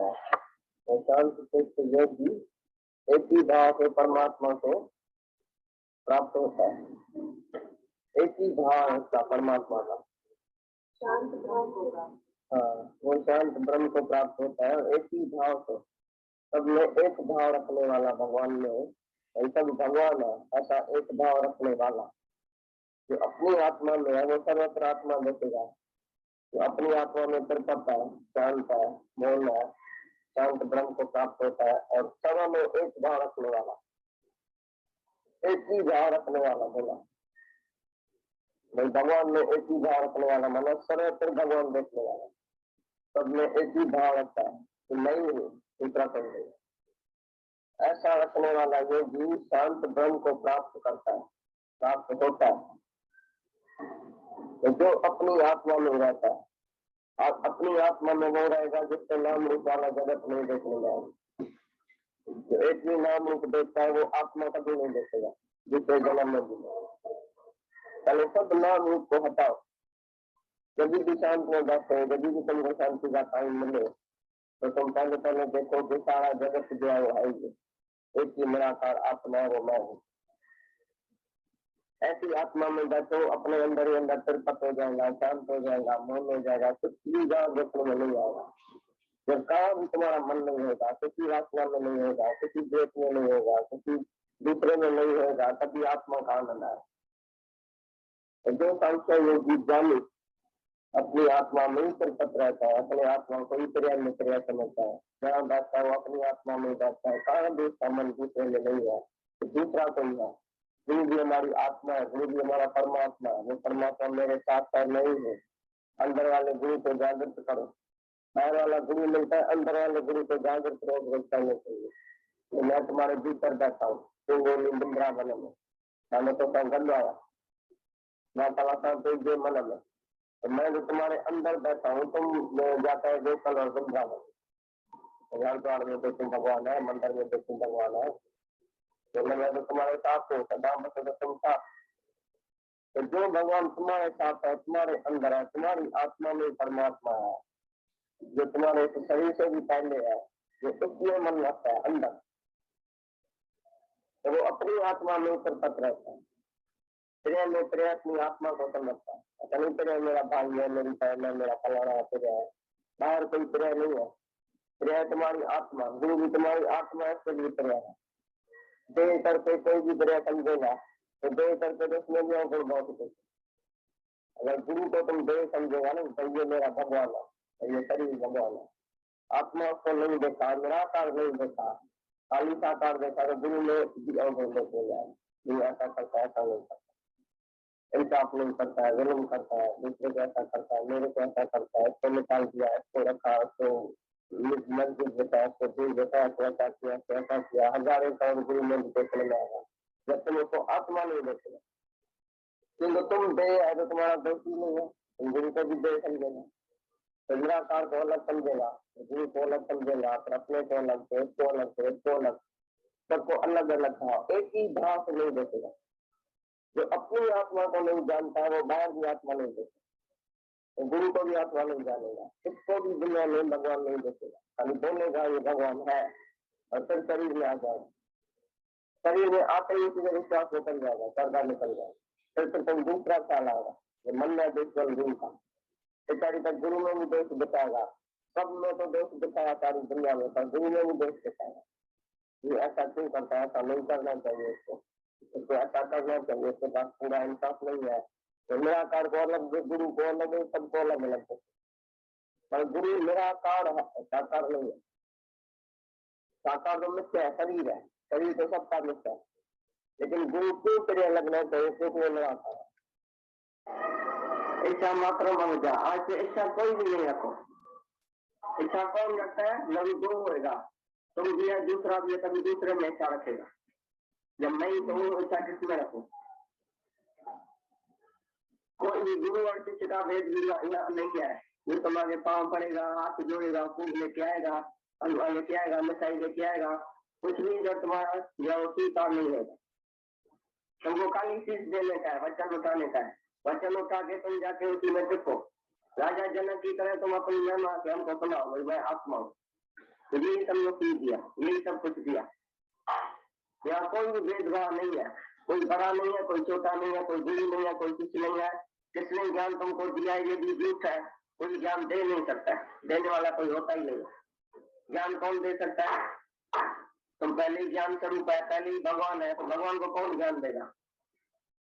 गया। तो शांत चित्त योगी एक ही भाव से परमात्मा को प्राप्त होता है। एक ही भाव है उसका परमात्मा का, शांत भाव होगा। हाँ, वो शांत ब्रह्म को प्राप्त होता है। एक ही भाव से सब में एक भाव रखने वाला भगवान में, सब भगवान है ऐसा एक भाव रखने वाला जो अपनी आत्मा में है वो सर्वत्र आत्मा देखेगा। जो अपनी आत्मा में तृप्त है, शांत है, मौन है, शांत ब्रह्म को प्राप्त होता है। और सब में एक भाव रखने वाला, एक ही भाव रखने वाला बोला भाई। भगवान में एक ही भाव रखने वाला माना सर्वत्र भगवान देखने वाला, सब में एक ही भाव रखता है कि नहीं हूँ दूसरा कर दे। ऐसा रखने वाला योगी शांत ब्रह्म को प्राप्त करता है, प्राप्त होता है। तो जो अपनी आत्मा में रहता है, आप अपनी आत्मा में वो रहेगा जिससे नाम रूप वाला जगत नहीं देखने जाएगा। जो एक भी नाम रूप देखता है वो आत्मा कभी नहीं देखेगा दूसरे जन्म में भी। पहले सब नाम रूप को हटाओ। जब भी शांत में बैठे हो, जब भी तुमको शांति का टाइम मिले तो तुम पहले देखो कि सारा जगत जो है वो है एक ही निराकार आत्मा है, वो मैं हूँ। ऐसी आत्मा में बैठो, अपने अंदर ही अंदर तृप्त हो जाएगा, शांत हो जाएगा, मौन हो जाएगा, कुछ भी जान देखने में नहीं आएगा। जब काम तुम्हारा मन नहीं होगा, किसी वासना में नहीं होगा, किसी देश में नहीं होगा, किसी दूसरे में नहीं होगा, तभी आत्मा का आनंद है। तो जो सांख्य योगी ज्ञानी अपनी आत्मा में ही तृप्त रहता है, अपने आत्मा को ही प्रिय समझता है, जहाँ बैठता है वो अपनी आत्मा में बैठता है, कहाँ दूसरा मन दूसरे में नहीं है, दूसरा कोई है। गुरु भी हमारी आत्मा है, गुरु भी हमारा परमात्मा है। वो परमात्मा मेरे साथ साथ नहीं है। अंदर वाले गुरु को जागृत करो। बाहर वाला गुरु मिलता है, अंदर वाले गुरु को जागृत रोज करने चाहिए। तो मैं तुम्हारे भीतर बैठा हूँ, तुम वृंदावन में, मैंने तो संगल आया, मैं कलाकार तो मन में, तो मैं जो तुम्हारे अंदर बैठा हूँ, तुम जाता है गोकल और वृंदावन, द्वार में तो तुम भगवान है, मंदिर में तो तुम भगवान है, तो मैं तो तुम्हारे साथ हूँ, सदा मतलब तुम साथ। तो जो भगवान तुम्हारे साथ है, तुम्हारे अंदर है, तुम्हारी आत्मा में परमात्मा है, जो तुम्हारे शरीर से भी पहले है, जो उसमें मन रखता है अंदर, तो वो अपनी आत्मा में तृप्त रहता है। प्रिय में प्रिय अपनी आत्मा को समझता है। ऐसा नहीं प्रिय मेरा भाई है, मेरी बहन है, मेरा फलाना है, प्रिय है, बाहर कोई प्रिय नहीं है। प्रिय तुम्हारी आत्मा, गुरु भी तुम्हारी आत्मा है, इसके लिए प्रिय है। देह करके कोई भी प्रिय समझेगा तो देह करके तो उसमें भी और बहुत कुछ। अगर गुरु को तुम देह समझेगा ना, तो ये मेरा भगवान है, तो ये शरीर भगवान है, आत्मा उसको नहीं देखा, निराकार नहीं देखा, खाली साकार देखा, तो गुरु ने ऐसा करता है, ऐसा नहीं करता, इंसाफ नहीं करता है, जुल्म करता है, दूसरे को ऐसा करता है, मेरे को ऐसा करता है, इसको निकाल दिया, इसको रखा, इसको मस्जिद देता है, इसको दूर देता है, ऐसा किया, ऐसा किया, हजारों करोड़ गुरु में देखने में आएगा जब तुम उसको आत्मा नहीं देखेगा। क्योंकि तुम देह है तो तुम्हारा दोष ही नहीं है, तुम गुरु को भी देह समझेगा, तो निराकार को अलग समझेगा, गुरु को अलग समझेगा, फिर अपने को अलग, इसको अलग, इसको अलग, सबको अलग अलग भाव, एक ही भाव से नहीं देखेगा। जो अपनी आत्मा को नहीं जानता है वो बाहर की आत्मा नहीं देखेगा, तो गुरु को भी आत्मा नहीं जानेगा, इसको भी दुनिया में भगवान नहीं देखेगा, खाली बोलेगा ये भगवान है, और फिर शरीर में आ जाएगा, शरीर में आते ही तुझे विश्वास निकल जाएगा, पर्दा निकल जाएगा, फिर तुम दूसरा ख्याल आएगा, ये मन में दोष गुरु का, बेचारी तक गुरु में भी दोष दिखाएगा, सब में तो दोष दिखाया सारी दुनिया में, पर गुरु में भी दोष दिखाएगा। ये ऐसा क्यों करता है, ऐसा नहीं करना चाहिए, इसको ऐसा करना चाहिए, इसके पास पूरा इंसाफ नहीं है। तो निराकार को अलग, गुरु को अलग, सबको अलग अलग, पर गुरु निराकार है, साकार नहीं है। साकार तो मिथ्या है, शरीर है, शरीर तो सबका मिथ्या है, लेकिन गुरु क्यों प्रिय लगना चाहिए, क्योंकि निराकार है। इच्छा मात्र मन जा, आज से इच्छा कोई भी नहीं रखो। इच्छा कौन रखता है, जब गुरु होगा, तुम भी है, दूसरा भी है, तभी दूसरे में इच्छा रखेगा। जब मैं ही तो इच्छा किसमें रखूं? कोई भी गुरु और शिष्य का भेद भी नहीं है। वो तुम्हारे पाँव पड़ेगा, हाथ जोड़ेगा, फूल लेके आएगा, हलवा लेके आएगा, मिठाई लेके आएगा, कुछ भी जब तुम्हारा स्वीकार नहीं होगा। तुमको खाली चीज देने का है, वचन उठाने का है, वचन उठा के तुम जाके उसी में देखो। राजा जनक की तरह तुम अपनी महिमा के हमको सुनाओ, मैं आत्मा हूँ, तो यही सब पी दिया, यही सब कुछ दिया। यहाँ कोई भी भेदभाव नहीं है, कोई बड़ा नहीं है, कोई छोटा नहीं है, कोई गुरु नहीं है, कोई कुछ नहीं है। किसने ज्ञान तुमको दिया है ये भी झूठ है, कोई ज्ञान दे नहीं सकता है, देने वाला कोई होता ही नहीं। ज्ञान कौन दे सकता है? तुम पहले ही ज्ञान स्वरूप है, पहले ही भगवान है, तो भगवान को कौन ज्ञान देगा?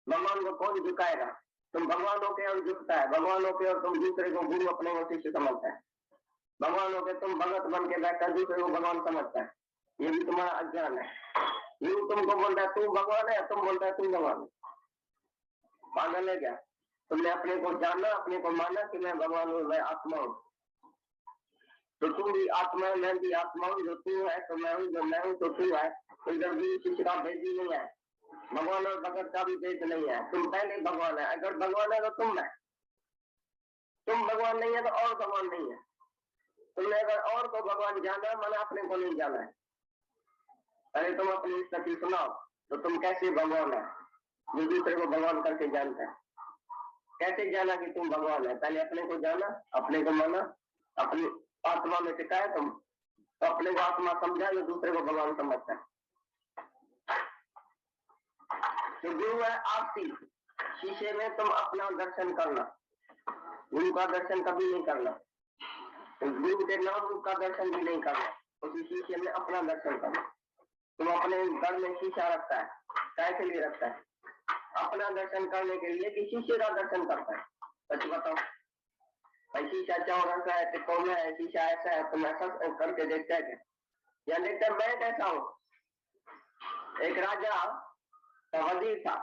भगवान को कौन झुकाएगा? तुम भगवान हो के और झुकता है, भगवान हो के और तुम दूसरे को गुरु अपने को शिष्य समझता है, भगवान हो के तुम भगत बन के बैठकर दूसरे को भगवान समझता है, ये भी तुम्हारा अज्ञान है। यूं तुमको बोलता है तू भगवान है, तुम बोलता है तू भगवान है। पागल है क्या? तुमने अपने को जाना, अपने को माना कि मैं भगवान हूँ, मैं आत्मा हूँ। तो तू भी आत्मा है, मैं भी आत्मा हूँ। जो तू है तो मैं हूँ, जो मैं हूँ तो तू है। कोई जल्दी किसी का भेद ही नहीं है, भगवान और भगत का भी भेद नहीं है। तुम पहले भगवान है, अगर भगवान है तो तुम है, तुम भगवान नहीं है तो और भगवान नहीं है। तुमने अगर और को भगवान जाना, माना अपने को नहीं जाना है। अरे तुम अपनी स्थिति सुनाओ, तो तुम कैसे भगवान है जो दूसरे को भगवान करके जानता है? कैसे जाना कि तुम भगवान है? पहले अपने को जाना, अपने को माना, अपनी आत्मा में टिकाया तुम, तो अपने को आत्मा समझा जो दूसरे को भगवान समझता है। तो गुरु है आपसी, शीशे में तुम अपना दर्शन करना, गुरु का दर्शन कभी नहीं करना, तो गुरु के नाम रूप का दर्शन भी नहीं करना, उसी शीशे में अपना दर्शन करना। तुम अपने घर में शीशा रखता है, कैसे लिए रखता है? अपना दर्शन करने के लिए कि शीशे का दर्शन करता है? सच बताओ भाई, शीशा चौरसा है, तिकोना है, शीशा ऐसा है, तुम ऐसा करके देखते है क्या? या देखते मैं कैसा हूँ? एक राजा का वजीर था,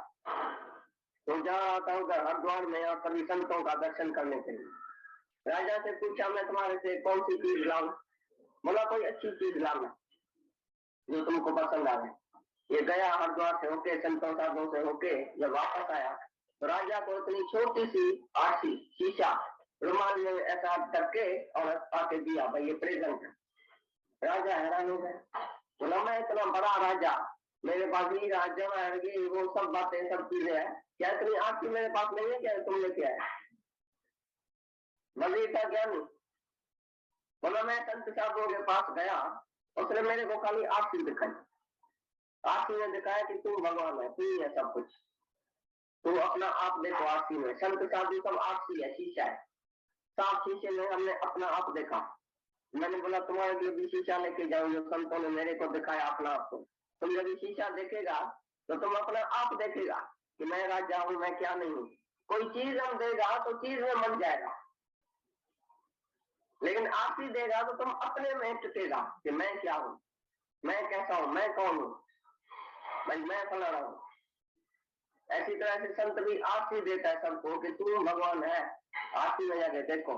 तो जा रहा था उधर हरिद्वार में और सभी संतों का दर्शन करने के लिए। राजा से पूछा मैं तुम्हारे से कौन सी चीज लाऊं? बोला कोई अच्छी चीज लाना जो तुमको पसंद आवे। ये गया हरिद्वार से होके, संतों साधुओं से होके, जब वापस आया तो राजा को इतनी छोटी सी आरसी शीशा रुमाल में ऐसा करके और आके दिया, भाई ये प्रेजेंट है। राजा हैरान हो गया, बोला मैं इतना बड़ा राजा, मेरे पास ही राज्य में वो सब बातें सब चीजें है, क्या इतनी आरसी मेरे पास नहीं है? क्या तुमने क्या है? वजीर का ज्ञानी बोला मैं संत साधुओं के पास गया, उसने मेरे को खाली आरसी दिखाई, आरसी ने दिखाया कि तू भगवान है, तू ही है सब कुछ, तू अपना आप देखो आरसी में। संत साधु सब आरसी है, शीशा है, साफ शीशे में हमने अपना आप देखा। मैंने बोला तुम्हारे लिए भी शीशा लेके जाऊं जो संतों ने मेरे को दिखाया अपना आप को। तुम जब शीशा देखेगा तो तुम अपना आप देखेगा कि मैं राजा हूं, मैं क्या नहीं हूं। कोई चीज हम देगा तो चीज में मन जाएगा, लेकिन आरसी देगा तो तुम अपने में टिकेगा कि मैं क्या हूं, मैं कैसा हूं, मैं कौन हूं, भाई मैं फला रहा हूं। ऐसी तरह से संत भी आरसी देता है सबको कि तू भगवान है, आरसी में जाके देखो,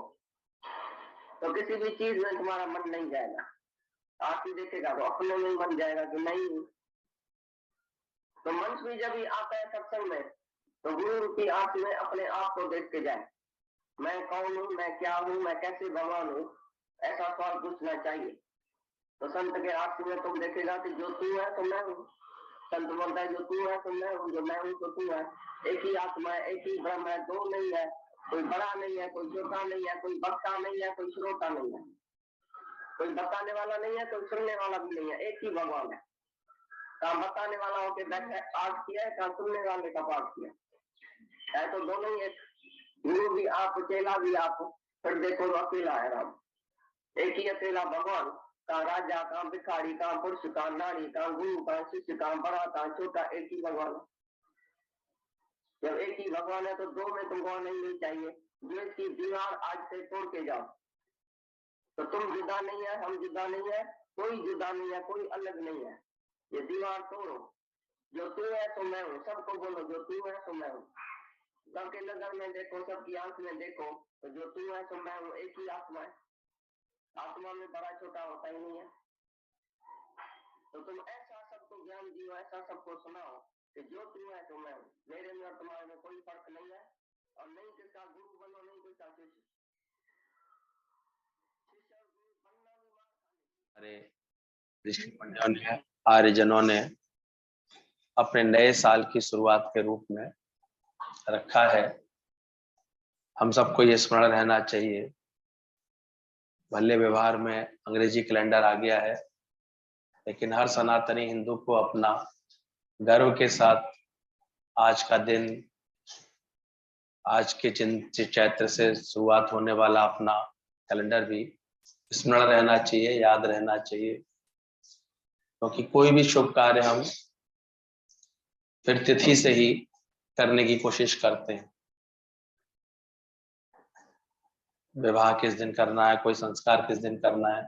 तो किसी भी चीज में तुम्हारा मन नहीं जाएगा। आरसी देखेगा तो अपने में मन जाएगा कि नहीं। तो मंच भी जब भी आता है सत्संग में, तो गुरु रूपी आरसी में अपने आप को देख के जाए, मैं कौन हूँ, मैं क्या हूँ, मैं कैसे भगवान हूँ, ऐसा सवाल पूछना चाहिए। तो संत के आरसी में तुम देखेगा कि जो तू है तो मैं हूँ। संत बोलता है जो तू है तो मैं हूँ, जो मैं हूँ तो तू है। एक ही आत्मा है, एक ही ब्रह्म है, दो नहीं है, कोई बड़ा नहीं है, कोई छोटा नहीं है, कोई वक्ता नहीं है, कोई श्रोता नहीं है, कोई बताने वाला नहीं है, कोई सुनने वाला भी नहीं है, एक ही भगवान है। कहाँ बताने वाला होके बैठा पाठ किया है, कहाँ सुनने वाले का पाठ किया है, तो दोनों ही एक। गुरु भी आप, चेला भी आप, फिर देखो तो अकेला है राम, एक ही अकेला भगवान। कहाँ राजा, कहाँ भिखारी, कहाँ पुरुष, कहाँ नारी, कहाँ गुरु, कहाँ शिष्य, कहाँ बड़ा, कहाँ छोटा, एक ही भगवान है। जब एक ही भगवान है तो दो में तुमको नहीं चाहिए। जो इसकी दीवार आज से तोड़ के जाओ, तो तुम जुदा नहीं है, हम जुदा नहीं है, कोई जुदा नहीं है, कोई अलग नहीं है। ये दीवार तोड़ो, जो तू है तो मैं हूँ, सबको बोलो जो तू है तो मैं हूँ। सबके नजर में देखो, सबकी आंख में देखो, तो जो तू है तो मैं हूँ, एक ही आत्मा है। आत्मा में बड़ा छोटा होता ही नहीं है। तो तुम ऐसा सबको ज्ञान दियो, ऐसा सबको सुनाओ कि जो तू है तो मैं हूँ, मेरे में और तुम्हारे में कोई फर्क नहीं है, और नहीं किसका गुरु बनो, नहीं किसका शिष्य। अरे ऋषि पंडितों ने, आर्यजनों ने अपने नए साल की शुरुआत के रूप में रखा है। हम सबको ये स्मरण रहना चाहिए भले व्यवहार में अंग्रेजी कैलेंडर आ गया है, लेकिन हर सनातनी हिंदू को अपना गर्व के साथ आज का दिन, आज के चैत्र से शुरुआत होने वाला अपना कैलेंडर भी स्मरण रहना चाहिए, याद रहना चाहिए, क्योंकि कोई भी शुभ कार्य हम फिर तिथि से ही करने की कोशिश करते हैं। विवाह किस दिन करना है, कोई संस्कार किस दिन करना है,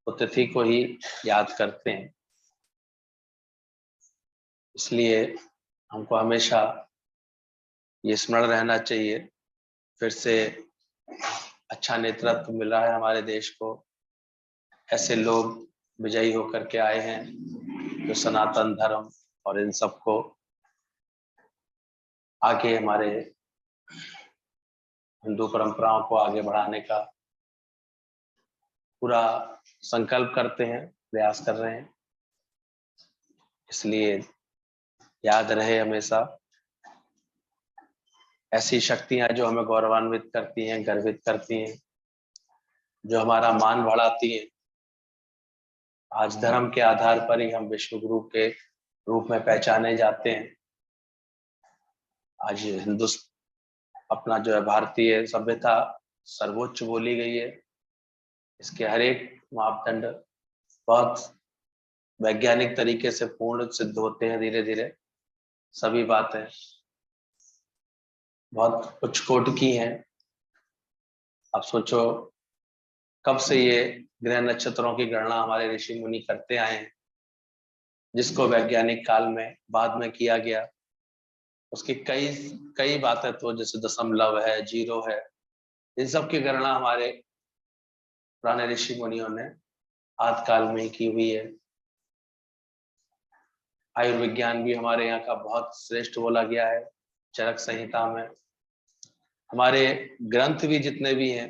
तो तिथि को ही याद करते हैं। इसलिए हमको हमेशा ये स्मरण रहना चाहिए। फिर से अच्छा नेतृत्व मिला है हमारे देश को, ऐसे लोग विजयी होकर के आए हैं जो सनातन धर्म और इन सबको आगे, हमारे हिंदू परंपराओं को आगे बढ़ाने का पूरा संकल्प करते हैं, प्रयास कर रहे हैं। इसलिए याद रहे हमेशा ऐसी शक्तियां जो हमें गौरवान्वित करती हैं, गर्वित करती हैं, जो हमारा मान बढ़ाती हैं। आज धर्म के आधार पर ही हम विश्व गुरु के रूप में पहचाने जाते हैं। आज अपना जो है भारतीय सभ्यता सर्वोच्च बोली गई है। इसके हर एक मापदंड बहुत वैज्ञानिक तरीके से पूर्ण सिद्ध होते हैं। धीरे धीरे सभी बातें बहुत उच्च कोट की हैं। अब सोचो कब से ये ग्रह नक्षत्रों की गणना हमारे ऋषि मुनि करते आए हैं, जिसको वैज्ञानिक काल में बाद में किया गया। उसकी कई कई बातें तो जैसे दशमलव है, जीरो है, इन सब की गणना हमारे पुराने ऋषि मुनियों ने आदिकाल में ही की हुई है। आयुर्विज्ञान भी हमारे यहाँ का बहुत श्रेष्ठ बोला गया है चरक संहिता में। हमारे ग्रंथ भी जितने भी हैं,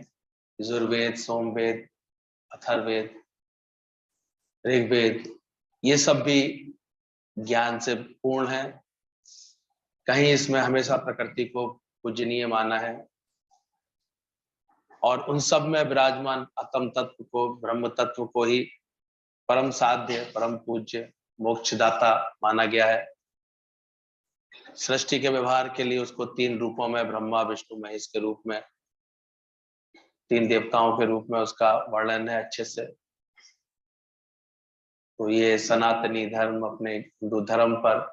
यजुर्वेद, सोमवेद, अथर्ववेद, ऋग्वेद, ये सब भी ज्ञान से पूर्ण है। कहीं इसमें हमेशा प्रकृति को पूजनीय माना है और उन सब में विराजमान आत्म तत्व को, ब्रह्म तत्व को ही परम साध्य, परम पूज्य, मोक्षदाता माना गया है। सृष्टि के व्यवहार के लिए उसको 3 रूपों में, ब्रह्मा, विष्णु, महेश के रूप में, 3 देवताओं के रूप में उसका वर्णन है अच्छे से। तो ये सनातनी धर्म, अपने हिंदू धर्म पर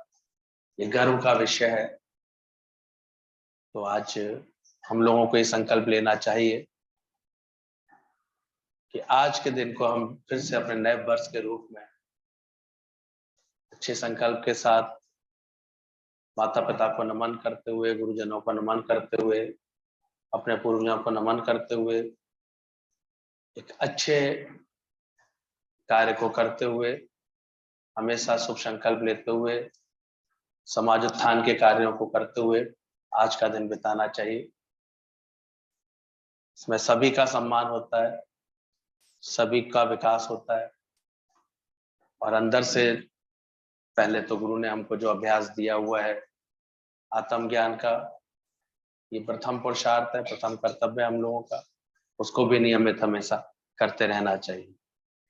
ये गर्व का विषय है। तो आज हम लोगों को ये संकल्प लेना चाहिए कि आज के दिन को हम फिर से अपने नए वर्ष के रूप में अच्छे संकल्प के साथ माता पिता को नमन करते हुए, गुरुजनों को नमन करते हुए, अपने पूर्वजों को नमन करते हुए, एक अच्छे कार्य को करते हुए, हमेशा शुभ संकल्प लेते हुए, समाज उत्थान के कार्यों को करते हुए आज का दिन बिताना चाहिए। इसमें सभी का सम्मान होता है, सभी का विकास होता है और अंदर से पहले तो गुरु ने हमको जो अभ्यास दिया हुआ है आत्मज्ञान का, ये प्रथम पुरुषार्थ है, प्रथम कर्तव्य हम लोगों का, उसको भी नियमित हमेशा करते रहना चाहिए।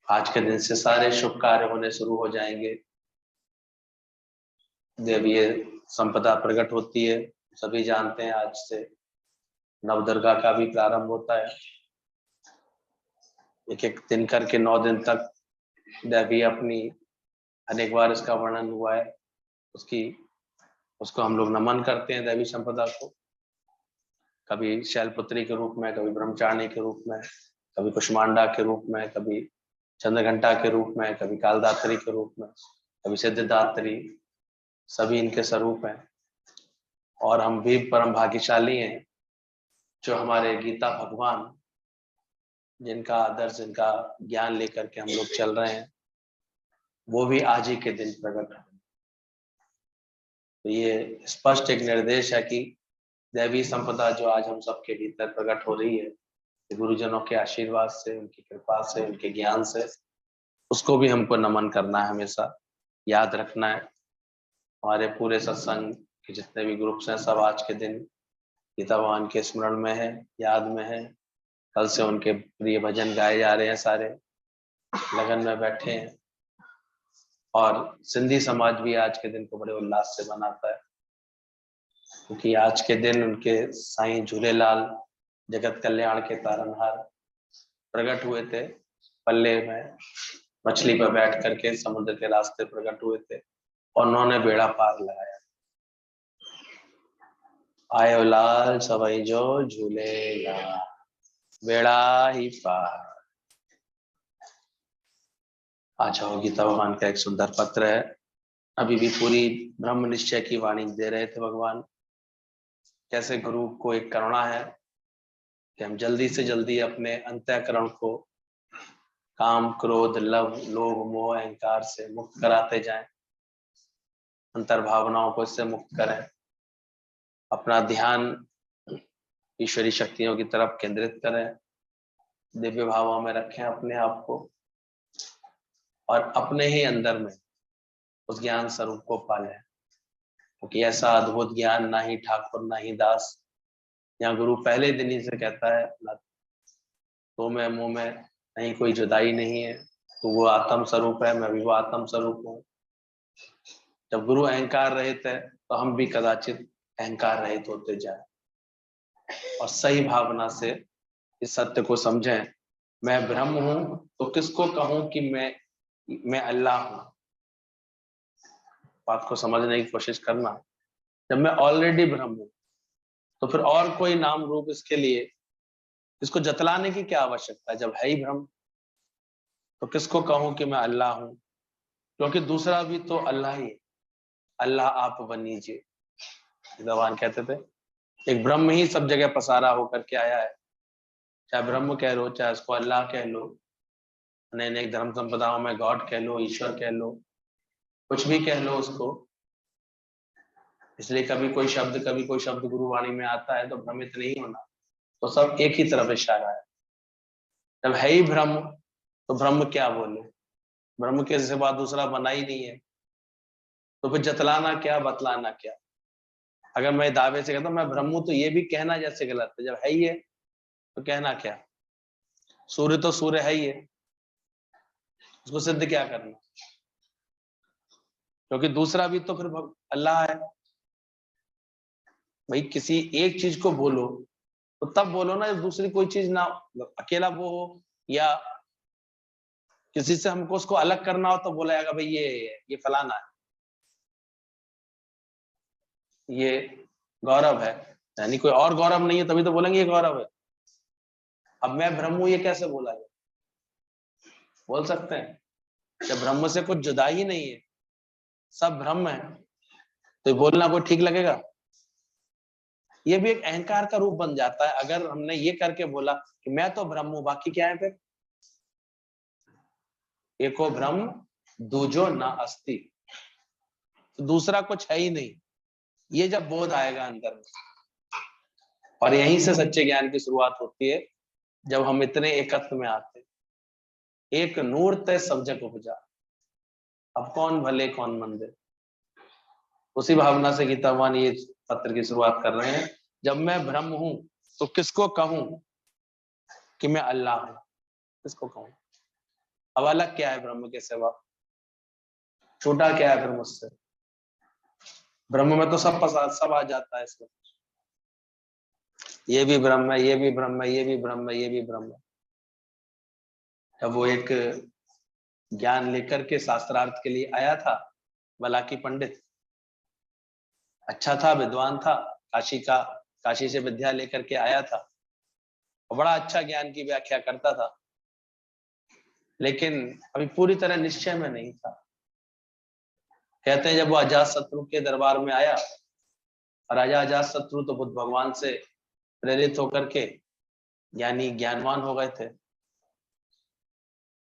आज के दिन से सारे शुभ कार्य होने शुरू हो जाएंगे। देवीय संपदा प्रकट होती है, सभी जानते हैं। आज से नवदुर्गा का भी प्रारंभ होता है। एक एक दिन करके 9 दिन तक देवी अपनी, अनेक बार इसका वर्णन हुआ है, उसको हम लोग नमन करते हैं देवी संपदा को। कभी शैलपुत्री के रूप में, कभी ब्रह्मचारिणी के रूप में, कभी कुष्मांडा के रूप में, कभी चंद्रघंटा के रूप में, कभी कालदात्री के रूप में, कभी सिद्धिदात्री, सभी इनके स्वरूप हैं। और हम भी परम भाग्यशाली हैं जो हमारे गीता भगवान, जिनका आदर्श, जिनका ज्ञान लेकर के हम लोग चल रहे हैं, वो भी आज ही के दिन प्रकट है। तो ये स्पष्ट एक निर्देश है कि दैवी संपदा जो आज हम सबके भीतर प्रकट हो रही है, गुरुजनों के आशीर्वाद से, उनकी कृपा से, उनके ज्ञान से, उसको भी हमको नमन करना है, हमेशा याद रखना है। हमारे पूरे सत्संग के जितने भी ग्रुप्स हैं, सब आज के दिन गीता भगवान के स्मरण में है, याद में है, कल से उनके प्रिय भजन गाए जा रहे हैं, सारे लगन में बैठे हैं। और सिंधी समाज भी आज के दिन को बड़े उल्लास से मनाता है, क्योंकि आज के दिन उनके साईं झूलेलाल जगत कल्याण के तारनहार प्रकट हुए थे। पल्ले में मछली पर बैठ करके समुद्र के रास्ते प्रकट हुए थे और उन्होंने बेड़ा पार लगाया। आयो लाल सवई जो झूलेलाल, बेड़ा ही पार। आज हो गीता भगवान का एक सुंदर पत्र है। अभी भी पूरी ब्रह्म निश्चय की वाणी दे रहे थे भगवान। कैसे गुरु को एक करुणा है कि हम जल्दी से जल्दी अपने अंतःकरण को काम, क्रोध, लव, लोभ, मोह, अहंकार से मुक्त कराते जाएं, अंतर्भावनाओं को इससे मुक्त करें, अपना ध्यान ईश्वरी शक्तियों की तरफ केंद्रित करें, दिव्य भावों में रखें अपने आप को और अपने ही अंदर में उस ज्ञान स्वरूप को पालें। क्योंकि ऐसा अद्भुत ज्ञान ना ही ठाकुर ना ही दास, यहाँ गुरु पहले दिन ही से कहता है ना तो मैं मुंह में नहीं कोई जुदाई नहीं है, तो वो आत्म स्वरूप है, मैं भी वो आत्म स्वरूप हूँ। जब गुरु अहंकार रहित है तो हम भी कदाचित अहंकार रहित होते जाए और सही भावना से इस सत्य को समझें। मैं ब्रह्म हूं तो किसको कहूं कि मैं अल्लाह हूं। बात को समझने की कोशिश करना। जब मैं ऑलरेडी ब्रह्म हूं तो फिर और कोई नाम रूप इसके लिए इसको जतलाने की क्या आवश्यकता है। जब है ही ब्रह्म तो किसको कहूं कि मैं अल्लाह हूं, क्योंकि दूसरा भी तो अल्लाह ही है। अल्लाह आप बनीजिए, भगवान कहते थे। एक ब्रह्म ही सब जगह पसारा होकर के आया है। चाहे ब्रह्म कह लो, चाहे उसको अल्लाह कह लो, नए नए धर्म संप्रदायों में गॉड कह लो, ईश्वर कह लो, कुछ भी कह लो उसको। इसलिए कभी कोई शब्द गुरुवाणी में आता है तो भ्रमित नहीं होना, तो सब एक ही तरफ इशारा है। जब है ही ब्रह्म तो ब्रह्म क्या बोले, ब्रह्म के सिवा दूसरा बना ही नहीं है, तो फिर जतलाना क्या, बतलाना क्या। अगर मैं दावे से कहता हूं मैं ब्रह्म हूं तो ये भी कहना जैसे गलत है। जब है ही है तो कहना क्या। सूर्य तो सूर्य है ही है, उसको सिद्ध क्या करना, क्योंकि दूसरा भी तो फिर अल्लाह है। भाई किसी एक चीज को बोलो तो तब बोलो ना जब दूसरी कोई चीज ना, अकेला वो हो या किसी से हमको उसको अलग करना हो तो बोला जाएगा भाई ये फलाना है, ये गौरव है। यानी कोई और गौरव नहीं है तभी तो बोलेंगे ये गौरव है। अब मैं ब्रह्म हूं ये कैसे बोला जाए, बोल सकते हैं। जब ब्रह्म से कुछ जुदा ही नहीं है, सब ब्रह्म है, तो बोलना कोई ठीक लगेगा। ये भी एक अहंकार का रूप बन जाता है अगर हमने ये करके बोला कि मैं तो ब्रह्म हूं, बाकी क्या है फिर। एको ब्रह्म दूजो ना अस्ति, तो दूसरा कुछ है ही नहीं। ये जब बोध आएगा अंदर में, और यहीं से सच्चे ज्ञान की शुरुआत होती है। जब हम इतने एकत्व में आते, एक नूर तय सब जग उपजा, अब कौन भले कौन मंदे। उसी भावना से गीता भगवान ये पत्र की शुरुआत कर रहे हैं। जब मैं ब्रह्म हूं तो किसको कहूं कि मैं अल्लाह हूं, किसको कहूं। अब अलग क्या है ब्रह्म के सिवा, छोटा क्या है फिर मुझसे। ब्रह्म में तो सब आ जाता है इसमें। ये भी ब्रह्म है, ये भी ब्रह्म है, ये भी ब्रह्म है, ये भी ब्रह्म है। जब वो एक ज्ञान लेकर के शास्त्रार्थ के लिए आया था, बलाकी पंडित अच्छा था, विद्वान था, काशी से विद्या लेकर के आया था और बड़ा अच्छा ज्ञान की व्याख्या करता था, लेकिन अभी पूरी तरह निश्चय में नहीं था। कहते हैं जब वो अजात शत्रु के दरबार में आया, और राजा अजात शत्रु तो बुद्ध भगवान से प्रेरित होकर के यानी ज्ञानवान हो गए थे।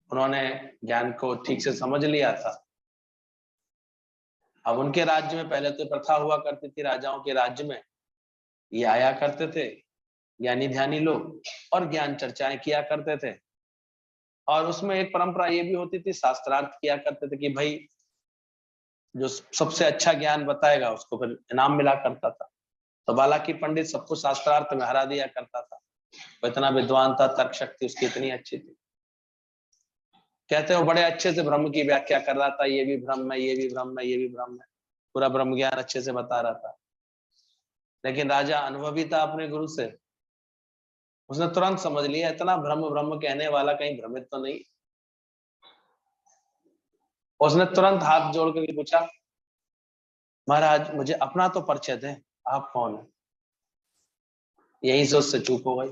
उन्होंने ज्ञान को ठीक से समझ लिया था। अब उनके राज्य में पहले तो प्रथा हुआ करती थी, राजाओं के राज्य में ये आया करते थे ज्ञानी ध्यानी लोग और ज्ञान चर्चाएं किया करते थे। और उसमें एक परंपरा ये भी होती थी, शास्त्रार्थ किया करते थे कि भाई जो सबसे अच्छा ज्ञान बताएगा उसको फिर इनाम मिला करता था। तो बालाकी पंडित सबको शास्त्रार्थ में हरा दिया करता था। वो इतना विद्वान था, तर्क शक्ति उसकी इतनी अच्छी थी। कहते हैं वो बड़े अच्छे से ब्रह्म की व्याख्या कर रहा था, ये भी ब्रह्म है, ये भी ब्रह्म है, ये भी ब्रह्म है, पूरा ब्रह्म ज्ञान अच्छे से बता रहा था। लेकिन राजा अनुभवी था अपने गुरु से, उसने तुरंत समझ लिया इतना ब्रह्म ब्रह्म कहने वाला कहीं भ्रमित तो नहीं। उसने तुरंत हाथ जोड़ करके पूछा, महाराज मुझे अपना तो परिचय दें, आप कौन है? यहीं से उससे चूक हो गई,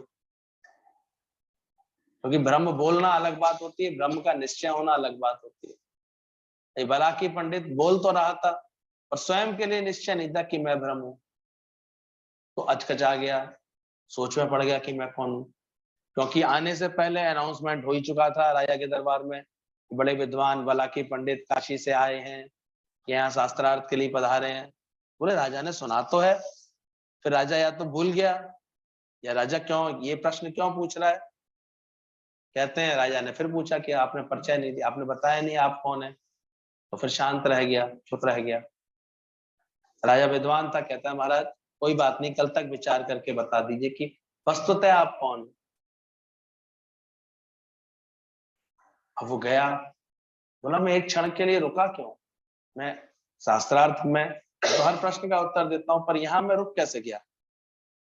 क्योंकि ब्रह्म बोलना अलग बात होती है, ब्रह्म का निश्चय होना अलग बात होती है। ये बलाकी पंडित बोल तो रहा था और स्वयं के लिए निश्चय नहीं था कि मैं ब्रह्म हूं, तो अचकचा गया, सोच में पड़ गया कि मैं कौन हूं। क्योंकि आने से पहले अनाउंसमेंट हो ही चुका था राजा के दरबार में, बड़े विद्वान बलाकी पंडित काशी से आए हैं, यहाँ शास्त्रार्थ के लिए पधारे हैं। बोले राजा ने सुना तो है। फिर राजा या तो भूल गया, या राजा क्यों ये प्रश्न क्यों पूछ रहा है। कहते हैं राजा ने फिर पूछा कि आपने परिचय नहीं दिया, आपने बताया नहीं आप कौन है। तो फिर शांत रह गया, चुप रह गया। राजा विद्वान था, कहता है महाराज कोई बात नहीं, कल तक विचार करके बता दीजिए कि वस्तुतः आप कौन। अब वो गया, बोला मैं एक क्षण के लिए रुका क्यों, मैं शास्त्रार्थ में तो हर प्रश्न का उत्तर देता हूं, पर यहाँ मैं रुक कैसे गया,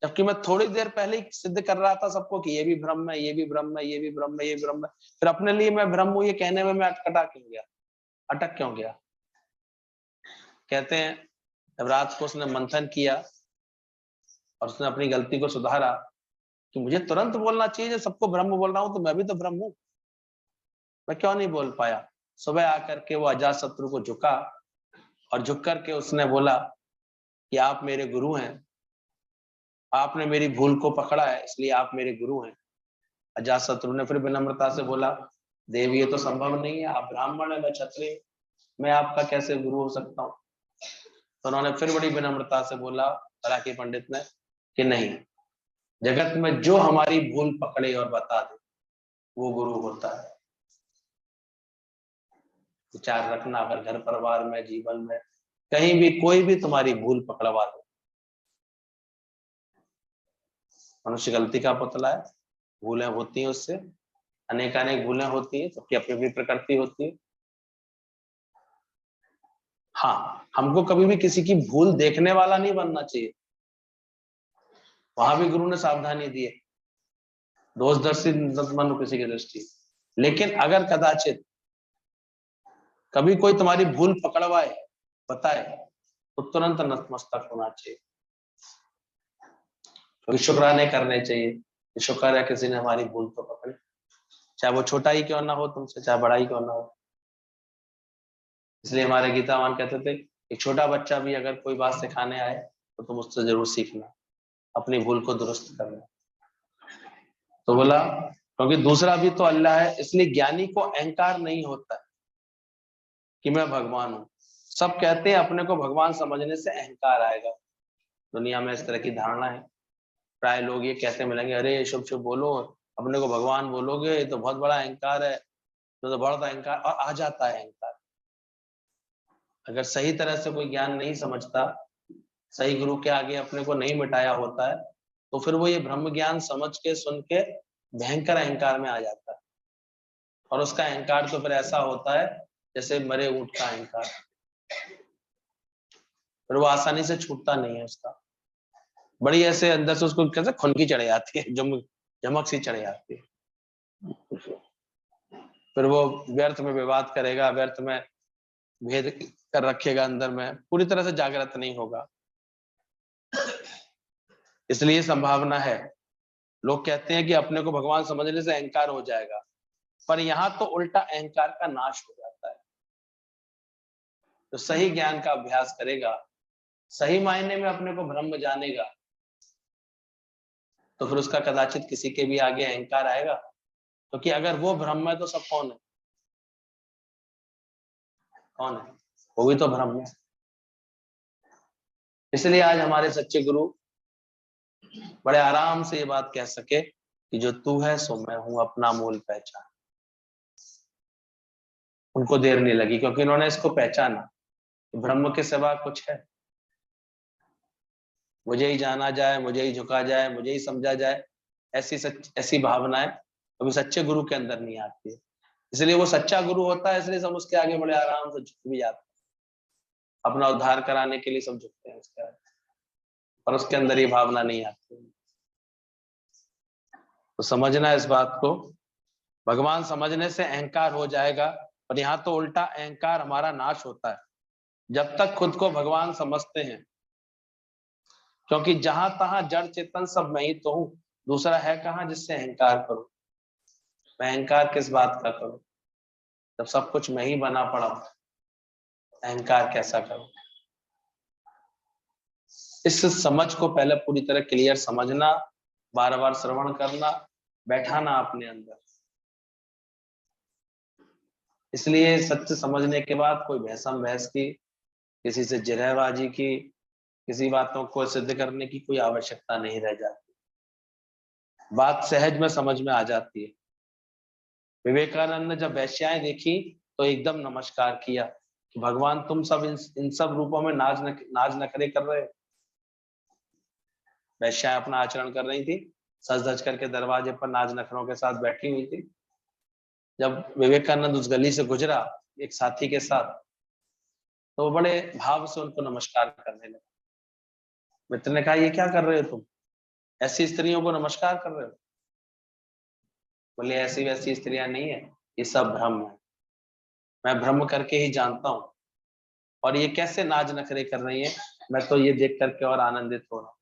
जबकि मैं थोड़ी देर पहले ही सिद्ध कर रहा था सबको कि ये भी ब्रह्म है, ये भी ब्रह्म है, ये भी ब्रह्म है, ये भी ब्रह्म है। फिर अपने लिए मैं ब्रह्म हूं ये कहने में मैं अटकटा क्यों गया, अटक क्यों गया। कहते हैं जब रात को उसने मंथन किया और उसने अपनी गलती को सुधारा कि मुझे तुरंत बोलना चाहिए, जब सबको ब्रह्म बोल रहा हूं तो मैं भी तो ब्रह्म हूं, मैं क्यों नहीं बोल पाया। सुबह आकर के वो अजातशत्रु को झुका और झुक करके उसने बोला कि आप मेरे गुरु हैं, आपने मेरी भूल को पकड़ा है इसलिए आप मेरे गुरु हैं। अजातशत्रु ने फिर विनम्रता से बोला, देव ये तो संभव नहीं है, आप ब्राह्मण है, मैं क्षत्रिय, मैं आपका कैसे गुरु हो सकता हूँ। तो उन्होंने फिर बड़ी विनम्रता से बोला बलाकी पंडित ने कि नहीं, जगत में जो हमारी भूल पकड़े और बता दे वो गुरु होता है। विचार रखना, अगर घर परिवार में जीवन में कहीं भी कोई भी तुम्हारी भूल पकड़वा दो, मनुष्य गलती का पुतला है, भूलें होती हैं उससे, अनेकानेक भूलें होती है, सबकी अपनी अपनी प्रकृति होती है। हाँ, हमको कभी भी किसी की भूल देखने वाला नहीं बनना चाहिए, वहां भी गुरु ने सावधानी दी है, दोषदर्शी मनु किसी की दृष्टि। लेकिन अगर कदाचित कभी कोई तुम्हारी भूल पकड़वाए बताए तो तुरंत नतमस्तक होना चाहिए, तो शुक्राने करने चाहिए, शुक्र है किसी ने हमारी भूल तो पकड़ी, चाहे वो छोटा ही क्यों ना हो तुमसे, चाहे बड़ा ही क्यों ना हो। इसलिए हमारे गीतावान कहते थे एक छोटा बच्चा भी अगर कोई बात सिखाने आए तो तुम उससे जरूर सीखना, अपनी भूल को दुरुस्त करना। तो बोला क्योंकि दूसरा भी तो अल्लाह है, इसलिए ज्ञानी को अहंकार नहीं होता है कि मैं भगवान हूं। सब कहते हैं अपने को भगवान समझने से अहंकार आएगा, दुनिया में इस तरह की धारणा है। प्राय लोग ये कहते मिलेंगे, अरे शुभ शुभ बोलो, अपने को भगवान बोलोगे ये तो बहुत बड़ा अहंकार है, तो बहुत अहंकार, और आ जाता है अहंकार। अगर सही तरह से कोई ज्ञान नहीं समझता, सही गुरु के आगे अपने को नहीं मिटाया होता है, तो फिर वो ये ब्रह्म ज्ञान समझ के सुन के भयंकर अहंकार में आ जाता है, और उसका अहंकार तो फिर ऐसा होता है जैसे मरे ऊंट का अहंकार, फिर वो आसानी से छूटता नहीं है उसका, बड़ी ऐसे अंदर से उसको कैसे खुनकी चढ़ जाती है, जमक सी चढ़ जाती है। फिर वो व्यर्थ में विवाद करेगा, व्यर्थ में भेद कर रखेगा, अंदर में पूरी तरह से जागृत नहीं होगा। इसलिए संभावना है, लोग कहते हैं कि अपने को भगवान समझने से अहंकार हो जाएगा, पर यहाँ तो उल्टा अहंकार का नाश हो जाता है। तो सही ज्ञान का अभ्यास करेगा, सही मायने में अपने को ब्रह्म जानेगा, तो फिर उसका कदाचित किसी के भी आगे अहंकार आएगा, क्योंकि अगर वो ब्रह्म है तो सब कौन है, कौन है, वो भी तो ब्रह्म है। इसलिए आज हमारे सच्चे गुरु बड़े आराम से ये बात कह सके कि जो तू है सो मैं हूं, अपना मूल पहचान। उनको देर नहीं लगी, क्योंकि उन्होंने इसको पहचाना, ब्रह्म के सिवा कुछ है, मुझे ही जाना जाए, मुझे ही झुका जाए, मुझे ही समझा जाए, ऐसी भावनाएं कभी सच्चे गुरु के अंदर नहीं आती है। इसलिए वो सच्चा गुरु होता है, इसलिए सब उसके आगे बड़े आराम से झुक भी जाते हैं, अपना उद्धार कराने के लिए सब झुकते हैं उसके आगे, पर उसके अंदर ये भावना नहीं आती। तो समझना इस बात को, भगवान समझने से अहंकार हो जाएगा, और यहाँ तो उल्टा अहंकार हमारा नाश होता है जब तक खुद को भगवान समझते हैं, क्योंकि जहां तहां जड़ चेतन सब मैं ही तो हूं, दूसरा है कहां जिससे अहंकार करूं। मैं अहंकार किस बात का करूं जब सब कुछ मैं ही बना पड़ा हूं, अहंकार कैसा करूं। इस समझ को पहले पूरी तरह क्लियर समझना, बार बार श्रवण करना, बैठाना अपने अंदर। इसलिए सत्य समझने के बाद कोई बहस की, किसी से जिरहबाजी की, किसी बातों को सिद्ध करने की कोई आवश्यकता नहीं रह जाती, बात सहज में समझ में आ जाती है। विवेकानंद ने जब वैश्याएं देखी तो एकदम नमस्कार किया कि भगवान तुम सब इन सब रूपों में नाज नखरे कर रहे हो। वैश्याएं अपना आचरण कर रही थी, सज धज करके दरवाजे पर नाज नखरों के साथ बैठी हुई थी। जब विवेकानंद उस गली से गुजरा एक साथी के साथ, तो वो बड़े भाव से उनको नमस्कार करने लगे। मित्र ने कहा, ये क्या कर रहे हो तुम, ऐसी स्त्रियों को नमस्कार कर रहे हो? बोले, ऐसी वैसी स्त्रियां नहीं है, ये सब भ्रम है, मैं भ्रम करके ही जानता हूं। और ये कैसे नाज नखरे कर रही है, मैं तो ये देख करके और आनंदित हो रहा हूं।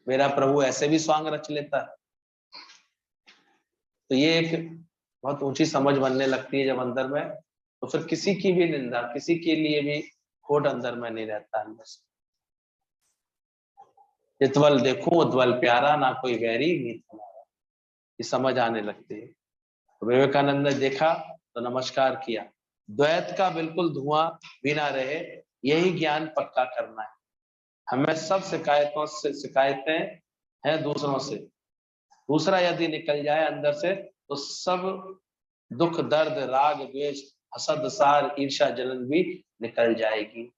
मेरा प्रभु ऐसे भी स्वांग रच लेता है। तो ये एक बहुत ऊंची समझ बनने लगती है जब अंदर में, तो फिर किसी की भी निंदा, किसी के लिए भी खोट अंदर में नहीं रहता। अंदर से जितवल देखूं उज्ज्वल प्यारा, ना कोई वैरी मीत हमारा, ये समझ आने लगती है। तो विवेकानंद ने देखा तो नमस्कार किया। द्वैत का बिल्कुल धुआं भी ना रहे, यही ज्ञान पक्का करना है हमें। सब शिकायतें हैं दूसरों से, दूसरा यदि निकल जाए अंदर से तो सब दुख दर्द राग द्वेष हसद सार ईर्ष्या जलन भी निकल जाएगी।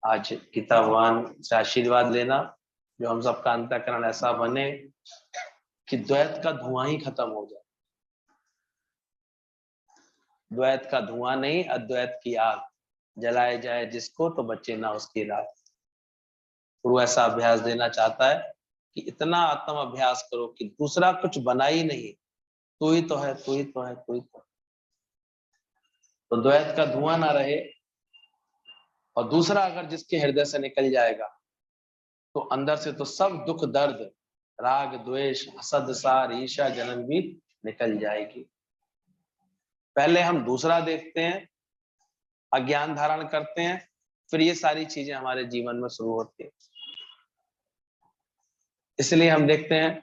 आज गीता भगवान से आशीर्वाद लेना, जो हम सबका अंतःकरण ऐसा बने कि द्वैत का धुआं ही खत्म हो जाए। द्वैत का धुआं नहीं, अद्वैत की आग जलाए जाए जिसको, तो बचे ना उसकी रात। गुरु ऐसा अभ्यास देना चाहता है कि इतना आत्म अभ्यास करो कि दूसरा कुछ बना ही नहीं, तू ही तो है, तू ही तो है, तू ही तो। तो द्वैत का धुआं ना रहे, और दूसरा अगर जिसके हृदय से निकल जाएगा तो अंदर से तो सब दुख दर्द राग द्वेष हसद सार ईर्ष्या जलन भी निकल जाएगी। पहले हम दूसरा देखते हैं, अज्ञान धारण करते हैं, फिर ये सारी चीजें हमारे जीवन में शुरू होती है। इसलिए हम देखते हैं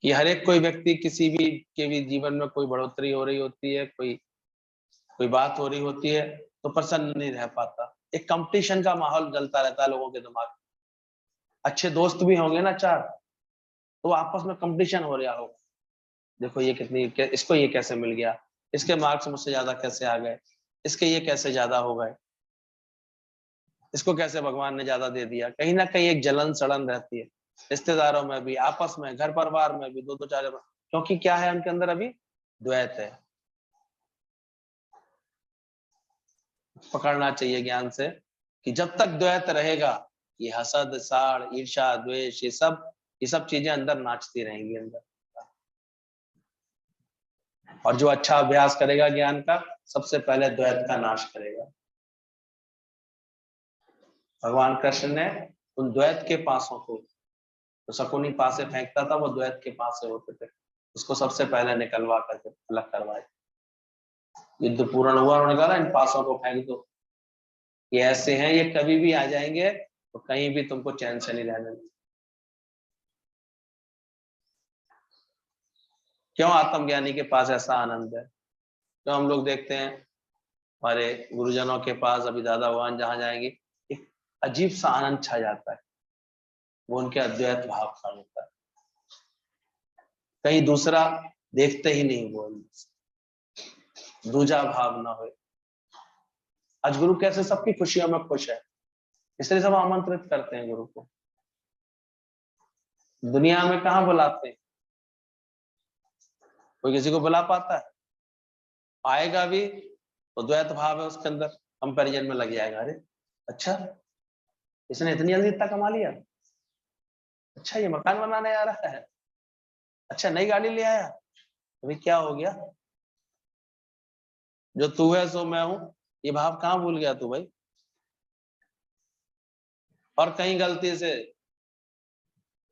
कि हर एक कोई व्यक्ति किसी भी के भी जीवन में कोई बढ़ोतरी हो रही होती है, कोई बात हो रही होती है, तो प्रसन्न नहीं रह पाता। एक कंपटीशन का माहौल चलता रहता है लोगों के दिमाग में। अच्छे दोस्त भी होंगे ना चार, तो आपस में कंपटीशन हो रहा होगा, देखो ये इसको ये कैसे मिल गया, इसके मार्क्स मुझसे ज्यादा कैसे आ गए, इसके ये कैसे ज्यादा हो गए, इसको कैसे भगवान ने ज्यादा दे दिया। कहीं ना कहीं एक जलन सड़न रहती है, रिश्तेदारों में भी, आपस में, घर परिवार में भी, दो चार, क्योंकि क्या है उनके अंदर अभी द्वैत है। पकड़ना चाहिए ज्ञान से कि जब तक द्वैत रहेगा, ये हसद साड़ ईर्ष्या द्वेष ये सब चीजें अंदर नाचती रहेंगी अंदर। और जो अच्छा अभ्यास करेगा ज्ञान का, सबसे पहले द्वैत का नाश करेगा। भगवान कृष्ण ने उन द्वैत के पासों को, तो शकुनी पासे फेंकता था, वो द्वैत के पासे होते थे, उसको सबसे पहले निकलवा करके अलग करवाए। युद्ध पूर्ण हुआ, उन्होंने कहा ना, इन पासों को फेंक दो, ये ऐसे हैं, ये कभी भी आ जाएंगे, तो कहीं भी तुमको चैन से नहीं रहने देंगे। क्यों आत्मज्ञानी के पास ऐसा आनंद है? तो हम लोग देखते हैं हमारे गुरुजनों के पास, अभी दादा भगवान जहां जाएंगे, एक अजीब सा आनंद छा जाता है, वो उनके अद्वैत भाव का होता है, कहीं दूसरा देखते ही नहीं, वो दूजा भाव ना हो। आज गुरु कैसे सबकी खुशियों में खुश है, इसलिए सब आमंत्रित करते हैं गुरु को। दुनिया में कहाँ बुलाते हैं, कोई किसी को बुला पाता है? आएगा भी तो द्वैत भाव है उसके अंदर, कंपैरिजन में लग जाएगा, अरे अच्छा इसने इतनी जल्दी इतना कमा लिया, अच्छा ये मकान बनाने आ रहा है, अच्छा नई गाड़ी ले आया, अभी क्या हो गया? जो तू है सो मैं हूं, ये भाव कहाँ भूल गया तू भाई? और कहीं गलती से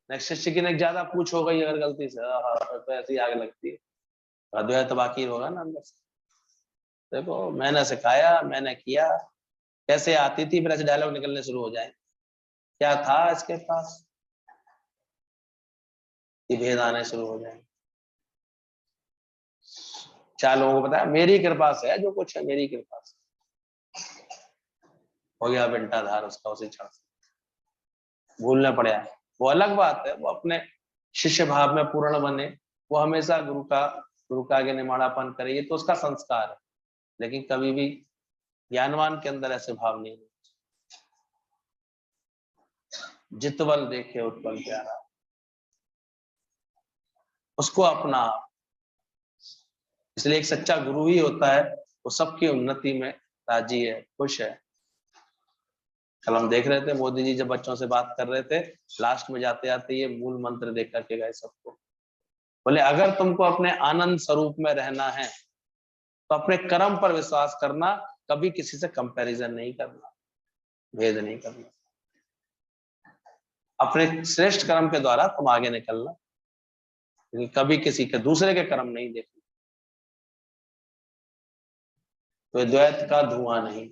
नेक्स्ट शिष्य की ने ज्यादा पूछ हो गई अगर गलती से, तो ऐसी आग लगती है, अद्वैत बाकी होगा ना अंदर से। देखो मैंने सिखाया, मैंने किया, कैसे आती थी, फिर ऐसे डायलॉग निकलने शुरू हो जाए, क्या था इसके पास, ये भेद आने शुरू हो जाए। 4 लोगों को बताया मेरी कृपा से है जो कुछ है, मेरी कृपा से हो गया बेंटाधार उसका उसी क्षण से। भूलना पड़ा वो अलग बात है, वो अपने शिष्य भाव में पूर्ण बने, वो हमेशा गुरु का आगे निमाणापन करे, ये तो उसका संस्कार है, लेकिन कभी भी ज्ञानवान के अंदर ऐसे भाव नहीं। जितवल देखे उत्पल प्यारा, उसको अपना, इसलिए एक सच्चा गुरु ही होता है वो सबकी उन्नति में राजी है, खुश है। कल हम देख रहे थे मोदी जी जब बच्चों से बात कर रहे थे, लास्ट में जाते जाते ये मूल मंत्र देख करके गए सबको, बोले अगर तुमको अपने आनंद स्वरूप में रहना है तो अपने कर्म पर विश्वास करना, कभी किसी से कंपैरिजन नहीं करना, भेद नहीं करना, अपने श्रेष्ठ कर्म के द्वारा तुम आगे निकलना, लेकिन कभी किसी के दूसरे के कर्म नहीं देखना। तो द्वैत का धुआं नहीं।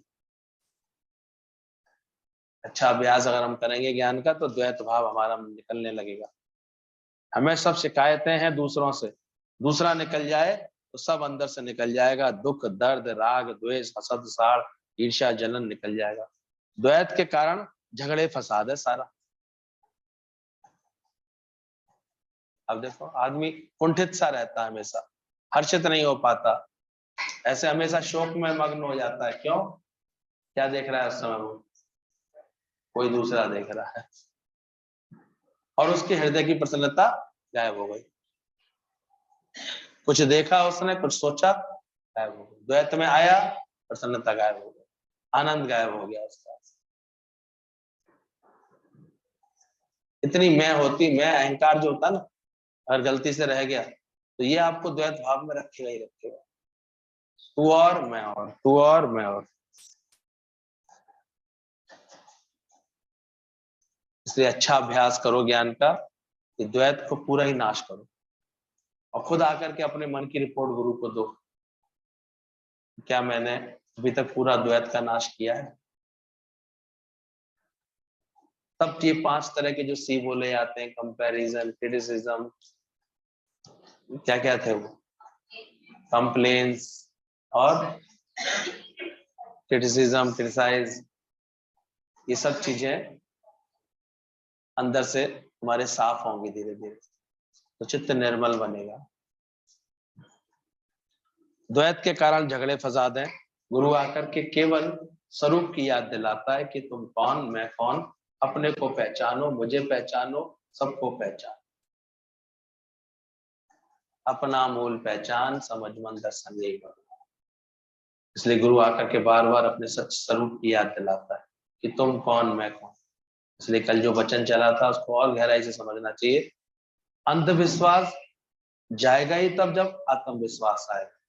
अच्छा अभ्यास अगर हम करेंगे ज्ञान का तो द्वैत भाव हमारा निकलने लगेगा। हमें सब शिकायतें हैं दूसरों से, दूसरा निकल जाए तो सब अंदर से निकल जाएगा, दुख दर्द राग द्वेष हसद साड़ ईर्ष्या जलन निकल जाएगा। द्वैत के कारण झगड़े फसाद है सारा। अब देखो आदमी कुंठित सा रहता है, हमेशा हर्षित नहीं हो पाता, ऐसे हमेशा शोक में मग्न हो जाता है। क्यों? क्या देख रहा है उस समय? वो कोई दूसरा देख रहा है और उसके हृदय की प्रसन्नता गायब हो गई। कुछ देखा उसने, कुछ सोचा, गायब हो गई। द्वैत में आया, प्रसन्नता गायब हो गई, आनंद गायब हो गया उसका। इतनी मैं होती, मैं अहंकार जो होता ना, अगर गलती से रह गया तो ये आपको द्वैत भाव में रखेगा ही रखेगा, तू और मैं और, तू और मैं और। इसलिए अच्छा अभ्यास करो ज्ञान का, कि द्वैत को पूरा ही नाश करो और खुद आकर के अपने मन की रिपोर्ट गुरु को दो, क्या मैंने अभी तक पूरा द्वैत का नाश किया है? तब ये 5 तरह के जो सी बोले जाते हैं, कंपैरिजन, क्रिटिसिज्म, क्या क्या थे वो, कंप्लेन्स और क्रिटिसिज्म, क्रिटिसाइज, ये सब चीजें अंदर से हमारे साफ होंगी धीरे धीरे, तो चित्त निर्मल बनेगा। द्वैत के कारण झगड़े फसाद हैं। गुरु आकर के केवल स्वरूप की याद दिलाता है कि तुम कौन, मैं कौन, अपने को पहचानो, मुझे पहचानो, सबको पहचानो, अपना मूल पहचान समझ मन दर्शन यही करो। इसलिए गुरु आकर के बार बार अपने सच स्वरूप की याद दिलाता है कि तुम कौन, मैं कौन। इसलिए कल जो वचन चला था उसको और गहराई से समझना चाहिए। अंधविश्वास जाएगा ही तब जब आत्मविश्वास आएगा,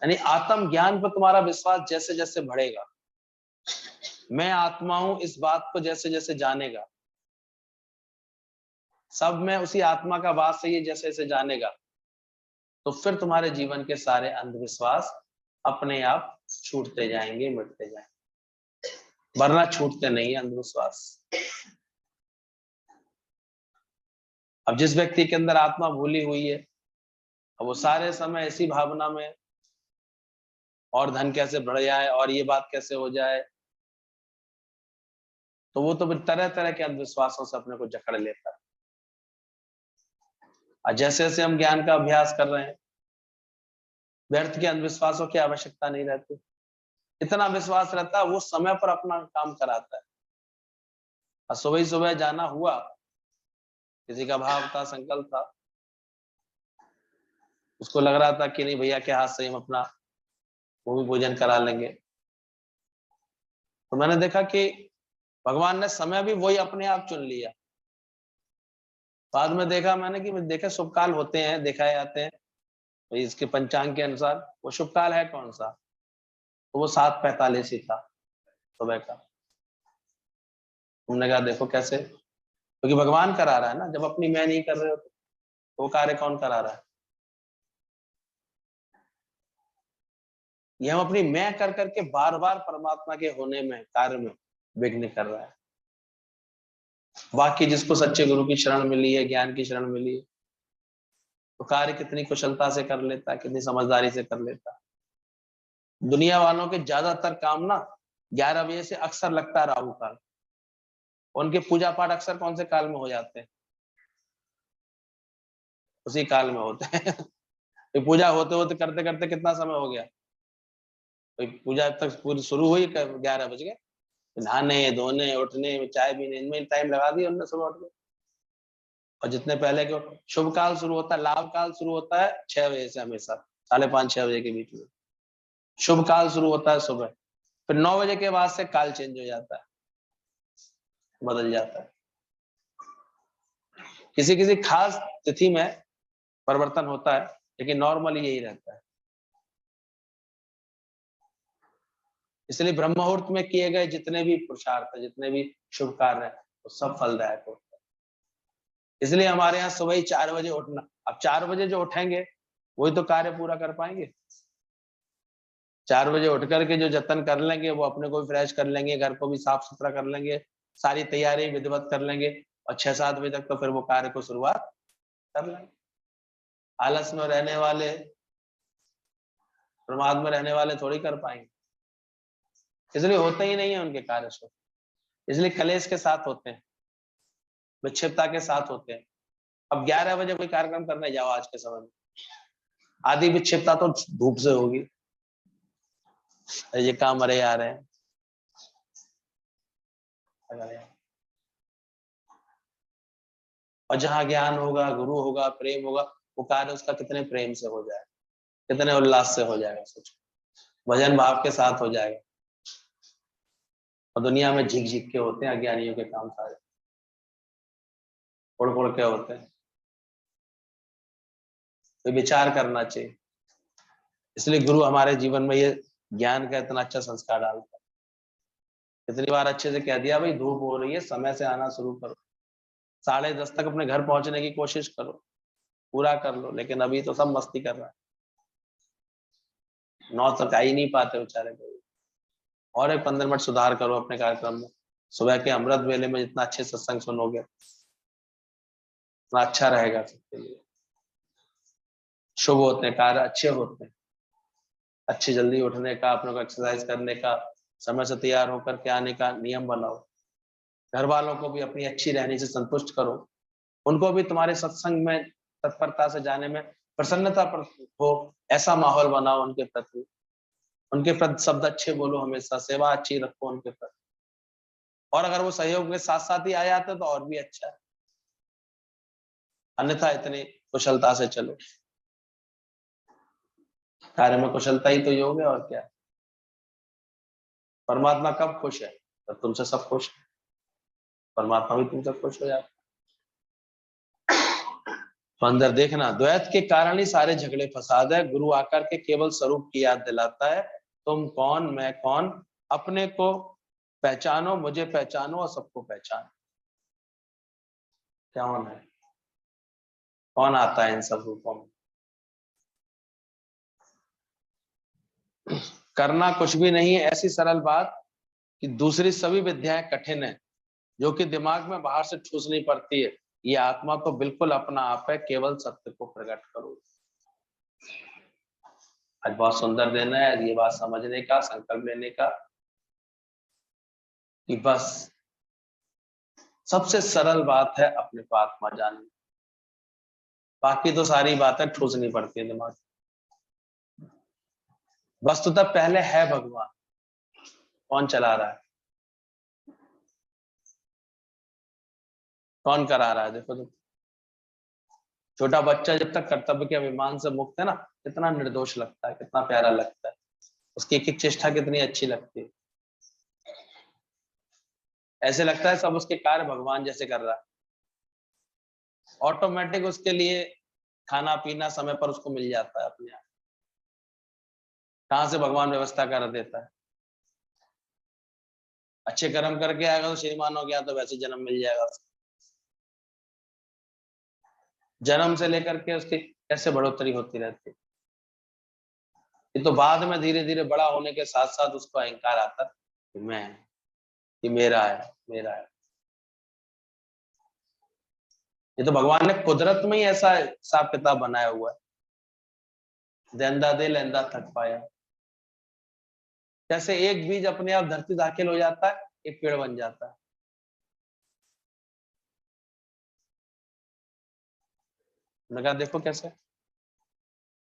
यानी आत्म ज्ञान पर तुम्हारा विश्वास जैसे जैसे बढ़ेगा, मैं आत्मा हूं इस बात को जैसे जैसे जानेगा, सब में उसी आत्मा का वास है ये जैसे जैसे जानेगा, तो फिर तुम्हारे जीवन के सारे अंधविश्वास अपने आप छूटते जाएंगे, मिटते जाएंगे, वरना छूटते नहीं अंधविश्वास। अब जिस व्यक्ति के अंदर आत्मा भूली हुई है, अब वो सारे समय ऐसी भावना में, और धन कैसे बढ़ जाए और ये बात कैसे हो जाए, तो वो तो तरह तरह के अंधविश्वासों से अपने को जकड़ लेता है। और जैसे जैसे हम ज्ञान का अभ्यास कर रहे हैं, व्यर्थ के अंधविश्वासों की आवश्यकता नहीं रहती, इतना विश्वास रहता है वो समय पर अपना काम कराता है। और सुबह सुबह जाना हुआ किसी का भाव था, संकल्प था, उसको लग रहा था कि नहीं भैया के हाथ से हम अपना भूमि पूजन करा लेंगे। तो मैंने देखा कि भगवान ने समय भी वही अपने आप चुन लिया। बाद में देखा मैंने कि देखा शुभ काल होते हैं, दिखाए जाते हैं भाई इसके पंचांग के अनुसार, वो शुभ काल है कौन सा, तो वो 7:45 ही था सुबह का। हमने कहा देखो कैसे, क्योंकि भगवान करा रहा है ना, जब अपनी मैं नहीं कर रहे हो तो वो कार्य कौन करा रहा है। ये हम अपनी मैं कर करके बार बार परमात्मा के होने में, कार्य में विघ्न कर रहा है। बाकी जिसको सच्चे गुरु की शरण मिली है, ज्ञान की शरण मिली है, तो कार्य कितनी कुशलता से कर लेता है, कितनी समझदारी से कर लेता है। दुनिया वालों के ज्यादातर काम ना 11 बजे से अक्सर लगता है राहु काल। उनके पूजा पाठ अक्सर कौन से काल में हो जाते हैं, उसी काल में होते हैं। तो पूजा होते होते करते करते कितना समय हो गया, तो पूजा तक पूरी शुरू हुई 11 बज गए, नहाने धोने उठने चाय पीने इनमें टाइम लगा दिया उनने सुबह उठ के। और जितने पहले के शुभ काल शुरू होता है, लाभ काल शुरू होता है 6 बजे से, हमेशा 5:30-6 बजे के बीच में शुभ काल शुरू होता है सुबह। फिर 9 बजे के बाद से काल चेंज हो जाता है, बदल जाता है। किसी किसी खास तिथि में परिवर्तन होता है, लेकिन नॉर्मली यही रहता है। इसलिए ब्रह्म मुहूर्त में किए गए जितने भी पुरुषार्थ है, जितने भी शुभ कार्य है, वो सब फलदायक होते हैं। इसलिए हमारे यहाँ सुबह ही 4 बजे उठना। अब 4 बजे जो उठेंगे वही तो कार्य पूरा कर पाएंगे। 4 बजे उठ करके जो जतन कर लेंगे, वो अपने को भी फ्रेश कर लेंगे, घर को भी साफ सुथरा कर लेंगे, सारी तैयारी विधिवत कर लेंगे, और 6-7 बजे तक तो फिर वो कार्य को शुरुआत कर लेंगे। आलस में रहने वाले, प्रमाद में रहने वाले थोड़ी कर पाएंगे, इसलिए होते ही नहीं है उनके कार्य शुभ। इसलिए कलेश के साथ होते हैं, विक्षिप्तता के साथ होते हैं। अब 11 बजे कोई कार्यक्रम करने जाओ आज के समय में, आधी विक्षिप्तता तो धूप से होगी, ये काम मरे आ रहे हैं। और जहां ज्ञान होगा, गुरु होगा, प्रेम होगा, वो कार्य उसका कितने प्रेम से हो जाएगा, कितने उल्लास से हो जाएगा, सोचो भजन भाव के साथ हो जाएगा। और दुनिया में झिक झिक के होते हैं अज्ञानियों के काम सारे, उड़ उड़ के होते हैं। तो विचार करना चाहिए। इसलिए गुरु हमारे जीवन में ये ज्ञान का इतना अच्छा संस्कार डालता है। कितनी बार अच्छे से कह दिया भाई धूप हो रही है, समय से आना शुरू करो, 10:30 तक अपने घर पहुंचने की कोशिश करो, पूरा कर लो। लेकिन अभी तो सब मस्ती कर रहा है, 9 तक आ ही नहीं पाते बेचारे को। और एक 15 मिनट सुधार करो अपने कार्यक्रम में। सुबह के अमृत वेले में जितना अच्छे सत्संग सुनोगे उतना अच्छा रहेगा सबके लिए। शुभ होते हैं कार्य, अच्छे होते हैं। अच्छे जल्दी उठने का, अपने को एक्सरसाइज करने का, समय से तैयार होकर के आने का नियम बनाओ। घर वालों को भी अपनी अच्छी रहने से संतुष्ट करो, उनको भी तुम्हारे सत्संग में तत्परता से जाने में प्रसन्नता हो, ऐसा माहौल बनाओ उनके प्रति। उनके प्रति शब्द अच्छे बोलो, हमेशा सेवा अच्छी रखो उनके प्रति। और अगर वो सहयोग के साथ साथ ही आ जाते तो और भी अच्छा है, अन्यथा इतनी कुशलता से चलो। कार्य में कुशलता ही तो योग है, और क्या। परमात्मा कब खुश है, जब तुमसे सब खुश है। परमात्मा भी तुमसे खुश हो जाता है। तो अंदर देखना, द्वैत के कारण ही सारे झगड़े फसाद है। गुरु आकर के केवल स्वरूप की याद दिलाता है। तुम कौन, मैं कौन, अपने को पहचानो, मुझे पहचानो और सबको पहचानो। कौन है, कौन आता है इन सब रूपों में। करना कुछ भी नहीं है, ऐसी सरल बात कि दूसरी सभी विद्याएं कठिन है, जो कि दिमाग में बाहर से ठूसनी पड़ती है। ये आत्मा तो बिल्कुल अपना आप है, केवल सत्य को प्रकट करो। आज बहुत सुंदर दिन है, ये बात समझने का, संकल्प लेने का कि बस सबसे सरल बात है अपने को आत्मा जानना। बाकी तो सारी बातें ठूसनी पड़ती है दिमाग। वस्तुतः पहले है भगवान, कौन चला रहा है, कौन करा रहा है, देखो तो। छोटा बच्चा जब तक कर्तव्य के अभिमान से मुक्त है ना, कितना निर्दोष लगता है, कितना प्यारा लगता है, उसकी एक एक चेष्टा कितनी अच्छी लगती है। ऐसे लगता है सब उसके कार्य भगवान जैसे कर रहा है। ऑटोमेटिक उसके लिए खाना पीना समय पर उसको मिल जाता है अपने आप। कहाँ से भगवान व्यवस्था कर देता है। अच्छे कर्म करके आएगा तो श्रीमान हो गया तो वैसे जन्म मिल जाएगा उसको। जन्म से लेकर के उसकी कैसे बढ़ोतरी होती रहती है। ये तो बाद में धीरे धीरे बड़ा होने के साथ साथ उसको अहंकार आता है कि मैं, ये मेरा है, मेरा है। ये तो भगवान ने कुदरत में ही ऐसा हिसाब किताब बनाया हुआ है। देंदा दे लेंदा थक पाया। जैसे एक बीज अपने आप धरती दाखिल हो जाता है, एक पेड़ बन जाता है। मैंने कहा देखो कैसे,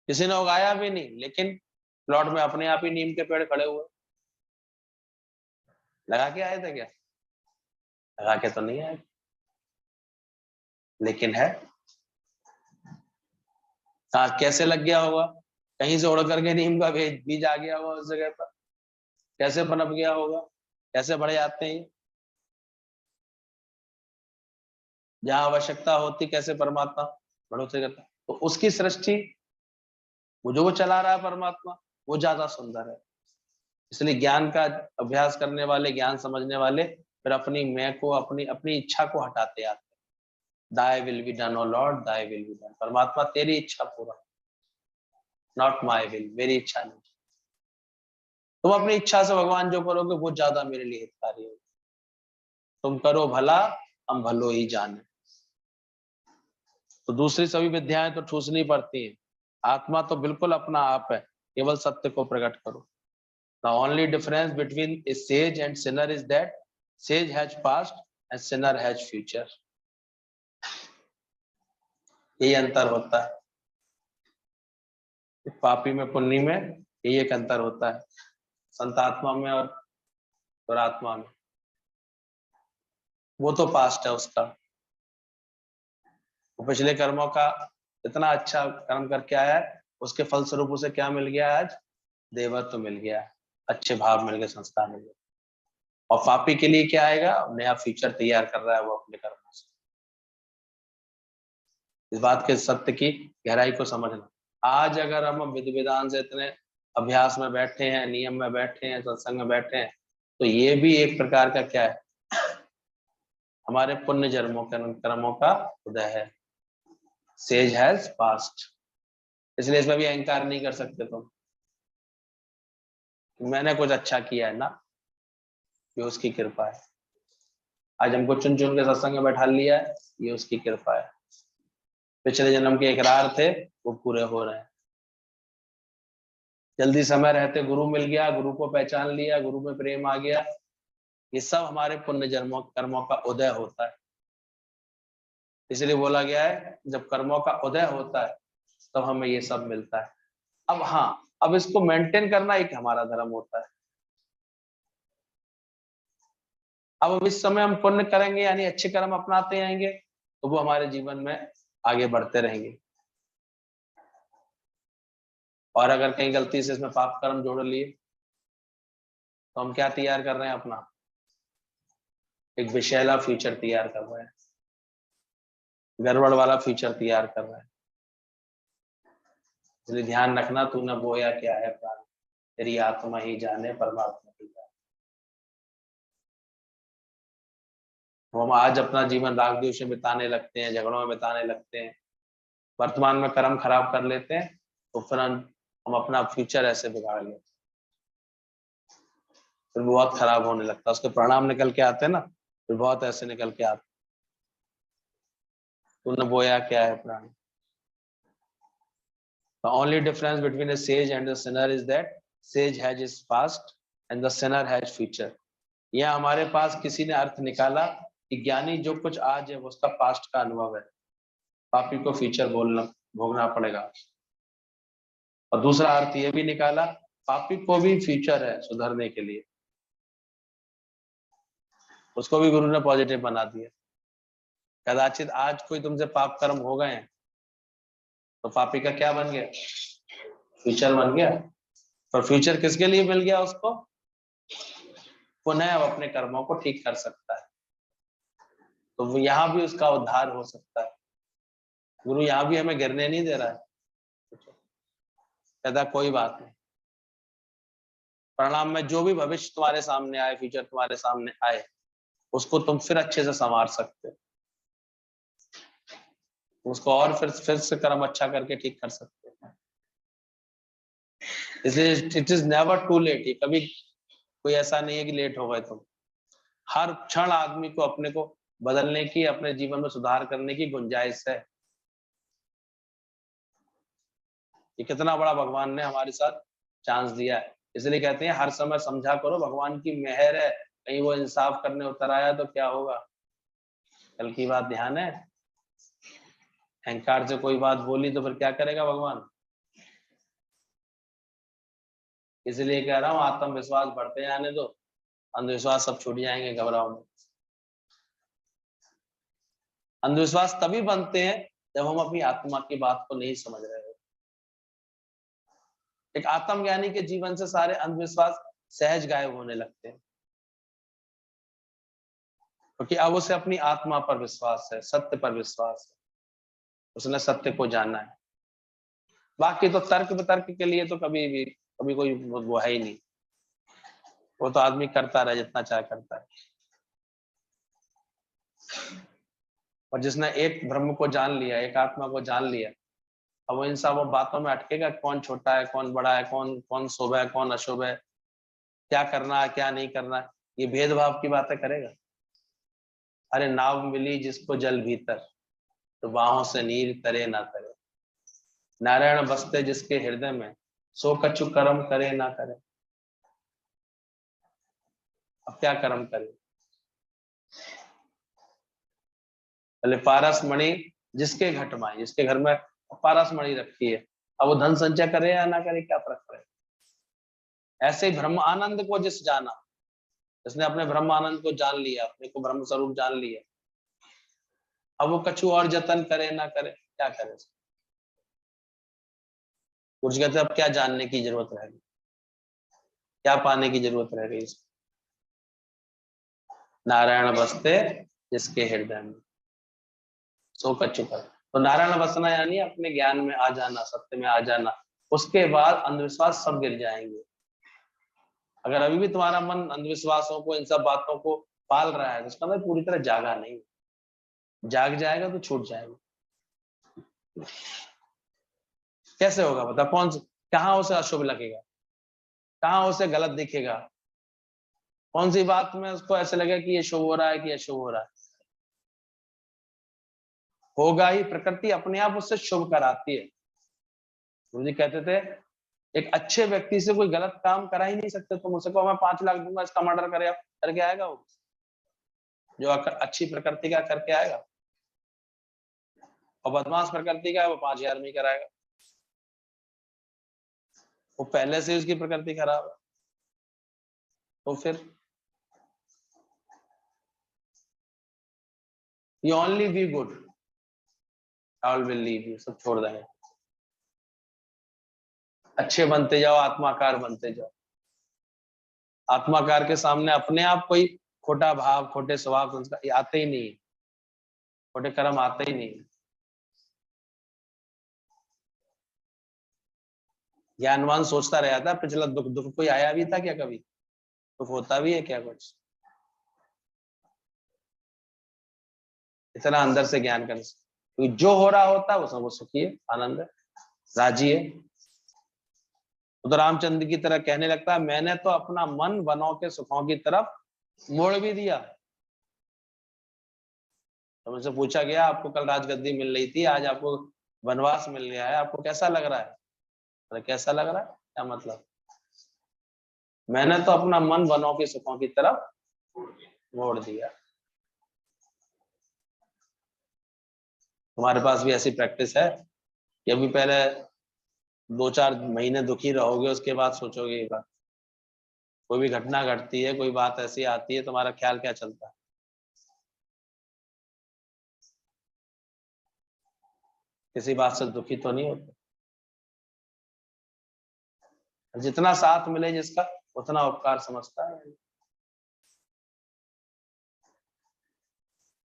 किसी ने उगाया भी नहीं, लेकिन प्लॉट में अपने आप ही नीम के पेड़ खड़े हुए। लगा के आए थे क्या? लगा के तो नहीं आए, लेकिन है। हाँ, कैसे लग गया होगा? कहीं से उड़ करके नीम का बीज आ गया होगा उस जगह पर। कैसे पनप गया होगा, कैसे बढ़ जाते हैं। जहां आवश्यकता होती कैसे परमात्मा बढ़ोतरी करता। तो उसकी सृष्टि वो जो वो चला रहा है परमात्मा, वो ज्यादा सुंदर है। इसलिए ज्ञान का अभ्यास करने वाले, ज्ञान समझने वाले फिर अपनी मैं को, अपनी अपनी इच्छा को हटाते आते। Thy will be done O Lord, thy will be done. परमात्मा तेरी इच्छा पूरा, नॉट माय विल, मेरी इच्छा नहीं। तुम अपनी इच्छा से भगवान जो करोगे वो ज्यादा मेरे लिए हितकारी होगा। तुम करो भला, हम भलो ही जाने। तो दूसरी सभी विद्याएं तो ठूसनी पड़ती हैं। आत्मा तो बिल्कुल अपना आप है, केवल सत्य को प्रकट करो। The only difference between a sage and sinner is that sage has past and sinner has future. यही अंतर होता है पापी में पुण्य में, यही एक अंतर होता है संत आत्मा में और दुरात्मा में। वो तो पास्ट है उसका, वो पिछले कर्मों का इतना अच्छा कर्म करके आया है, उसके फलस्वरूप उसे क्या मिल गया? आज देवत्व मिल गया, अच्छे भाव मिल गए, संस्कार मिल गए। और पापी के लिए क्या आएगा? नया फ्यूचर तैयार कर रहा है वो अपने कर्मों से। इस बात के सत्य की गहराई को समझना। आज अगर हम विधि विधान से इतने अभ्यास में बैठे हैं, नियम में बैठे हैं, सत्संग में बैठे हैं, तो ये भी एक प्रकार का क्या है? हमारे पुण्य जन्मों के कर्मों का उदय है। Says has past. इसलिए इसमें भी अहंकार नहीं कर सकते तुम, मैंने कुछ अच्छा किया है ना, ये उसकी कृपा है। आज हमको चुन चुन के सत्संग में बैठा लिया है, ये उसकी कृपा है। पिछले जन्म के इकरार थे वो पूरे हो रहे हैं। जल्दी समय रहते गुरु मिल गया, गुरु को पहचान लिया, गुरु में प्रेम आ गया। ये सब हमारे पुण्य जन्मों कर्मों का उदय होता है। इसलिए बोला गया है जब कर्मों का उदय होता है तब हमें ये सब मिलता है। अब हाँ, अब इसको मेंटेन करना एक हमारा धर्म होता है। अब इस समय हम पुण्य करेंगे यानी अच्छे कर्म अपनाते आएंगे तो वो हमारे जीवन में आगे बढ़ते रहेंगे। और अगर कहीं गलती से इसमें पाप कर्म जोड़ लिए तो हम क्या तैयार कर रहे हैं? अपना एक विशैला फ्यूचर तैयार कर रहे हैं, गड़बड़ वाला फ्यूचर तैयार कर रहे हैं। इसलिए ध्यान रखना, तूने बोया क्या है प्राण, तेरी आत्मा ही जाने, परमात्मा ही जाने। हम आज अपना जीवन राग द्वेष में बिताने लगते हैं, झगड़ों में बिताने लगते हैं, वर्तमान में कर्म खराब कर लेते हैं, तो फिर हम अपना फ्यूचर ऐसे बिगाड़ लेते हैं, फिर बहुत खराब होने लगता है। उसके परिणाम निकल के आते हैं ना, फिर बहुत ऐसे निकल के आते। तूने बोया क्या है प्राण। The only difference between a sage and a sinner is that sage has his past and the sinner has future. यह हमारे पास किसी ने अर्थ निकाला कि ज्ञानी जो कुछ आज है वो उसका पास्ट का अनुभव है, पापी को फ्यूचर बोलना भोगना पड़ेगा। और दूसरा अर्थ ये भी निकाला, पापी को भी फ्यूचर है सुधरने के लिए, उसको भी गुरु ने पॉजिटिव बना दिया। कदाचित आज कोई तुमसे पाप कर्म हो गए हैं तो पापी का क्या बन गया? फ्यूचर बन गया। पर फ्यूचर किसके लिए मिल गया उसको? पुनः अब अपने कर्मों को ठीक कर सकता है, तो वो यहाँ भी उसका उद्धार हो सकता है। गुरु यहाँ भी हमें गिरने नहीं दे रहा है, कहता कोई बात नहीं, परिणाम में जो भी भविष्य तुम्हारे सामने आए, फ्यूचर तुम्हारे सामने आए, उसको तुम फिर अच्छे से संवार सकते हो, उसको और फिर से कर्म अच्छा करके ठीक कर सकते हो। इसलिए it is never too late. ये कभी कोई ऐसा नहीं है कि लेट हो गए तुम। हर क्षण आदमी को अपने को बदलने की, अपने जीवन में सुधार करने की गुंजाइश है। ये कितना बड़ा भगवान ने हमारे साथ चांस दिया है। इसलिए कहते हैं हर समय समझा करो भगवान की मेहर है, कहीं वो इंसाफ करने उतर आया तो क्या होगा। कल की बात ध्यान है, अहंकार से कोई बात बोली तो फिर क्या करेगा भगवान। इसलिए कह रहा हूं आत्मविश्वास बढ़ते जाने दो, अंधविश्वास सब छूट जाएंगे, घबराओ नहीं। अंधविश्वास तभी बनते हैं जब हम अपनी आत्मा की बात को नहीं समझ रहे हो। एक आत्मज्ञानी के जीवन से सारे अंधविश्वास सहज गायब होने लगते हैं, क्योंकि अब उसे अपनी आत्मा पर विश्वास है, सत्य पर विश्वास है, उसने सत्य को जाना है। बाकी तो तर्क वितर्क के लिए तो कभी कोई वो है ही नहीं, वो तो आदमी करता रहे जितना चाहे करता है। और जिसने एक ब्रह्म को जान लिया, एक आत्मा को जान लिया, अब वो इन सब बातों में अटकेगा, कौन छोटा है कौन बड़ा है, कौन कौन शुभ है कौन अशुभ है, क्या करना है क्या नहीं करना है, ये भेदभाव की बातें करेगा। अरे नाव मिली जिसको जल भीतर, तो बाहों से नीर तरे ना तरे। नारायण बसते जिसके हृदय में, सो कछु कर्म करे ना करे। अब क्या कर्म करे? पहले पारस मणि जिसके घट माई, जिसके घर में पारस मणि रखी है, अब वो धन संचय करे या ना करे, क्या फर्क पड़े। ऐसे ही ब्रह्म आनंद को जिस जाना, जिसने अपने ब्रह्म आनंद को जान लिया, अपने को ब्रह्म स्वरूप जान लिया, अब वो कछु और जतन करे ना करे, क्या करे। कुछ कहते अब क्या जानने की जरूरत रह गई, क्या पाने की जरूरत रह गई। नारायण बसते जिसके हृदय में, सो कछु कर। तो नारायण बसना यानी अपने ज्ञान में आ जाना, सत्य में आ जाना, उसके बाद अंधविश्वास सब गिर जाएंगे। अगर अभी भी तुम्हारा मन अंधविश्वासों को, इन सब बातों को पाल रहा है, तो उसका मतलब पूरी तरह जागा नहीं। जाग जाएगा तो छूट जाएगा। कैसे होगा बता, कहाँ उसे अशुभ लगेगा, कहाँ उसे गलत दिखेगा, कौन सी बात में उसको ऐसे लगेगा कि ये शुभ हो रहा है कि अशुभ हो रहा है। होगा ही, प्रकृति अपने आप उससे शुभ कराती है। गुरु जी कहते थे एक अच्छे व्यक्ति से कोई गलत काम करा ही नहीं सकते तुम। उसे कहो मैं 5 लाख दूंगा इसका मर्डर करे, करके आएगा वो? जो अच्छी प्रकृति का करके आएगा। और बदमाश प्रकृति का है, वो 5,000 में कराएगा। वो पहले से उसकी प्रकृति खराब है, तो फिर you only be good, I will leave you, सब छोड़ देंगे। अच्छे बनते जाओ, आत्माकार बनते जाओ। आत्माकार के सामने अपने आप कोई खोटा भाव, खोटे स्वभाव, संस्कार आते ही नहीं, खोटे कर्म आते ही नहीं। ज्ञानवान सोचता रह जाता है पिछला दुख, दुख कोई आया भी था क्या कभी, दुख होता भी है क्या कुछ। इतना अंदर से ज्ञान कर, क्योंकि जो हो रहा होता है वो सब सुखी है, आनंद है, राजी है। तो रामचंद्र की तरह कहने लगता है मैंने तो अपना मन वनों के सुखों की तरफ मोड़ भी दिया। तो मुझसे पूछा गया आपको कल राजगद्दी मिल रही थी, आज आपको वनवास मिल गया है, आपको कैसा लग रहा है? अरे कैसा लग रहा है क्या मतलब? मैंने तो अपना मन वनों के सुखों की तरफ मोड़ दिया। तुम्हारे पास भी ऐसी प्रैक्टिस है कि अभी पहले 2-4 महीने दुखी रहोगे, उसके बाद सोचोगे ये बात? कोई भी घटना घटती है, कोई बात ऐसी आती है, तुम्हारा ख्याल क्या चलता है? किसी बात से दुखी तो नहीं होते। जितना साथ मिले जिसका उतना उपकार समझता है।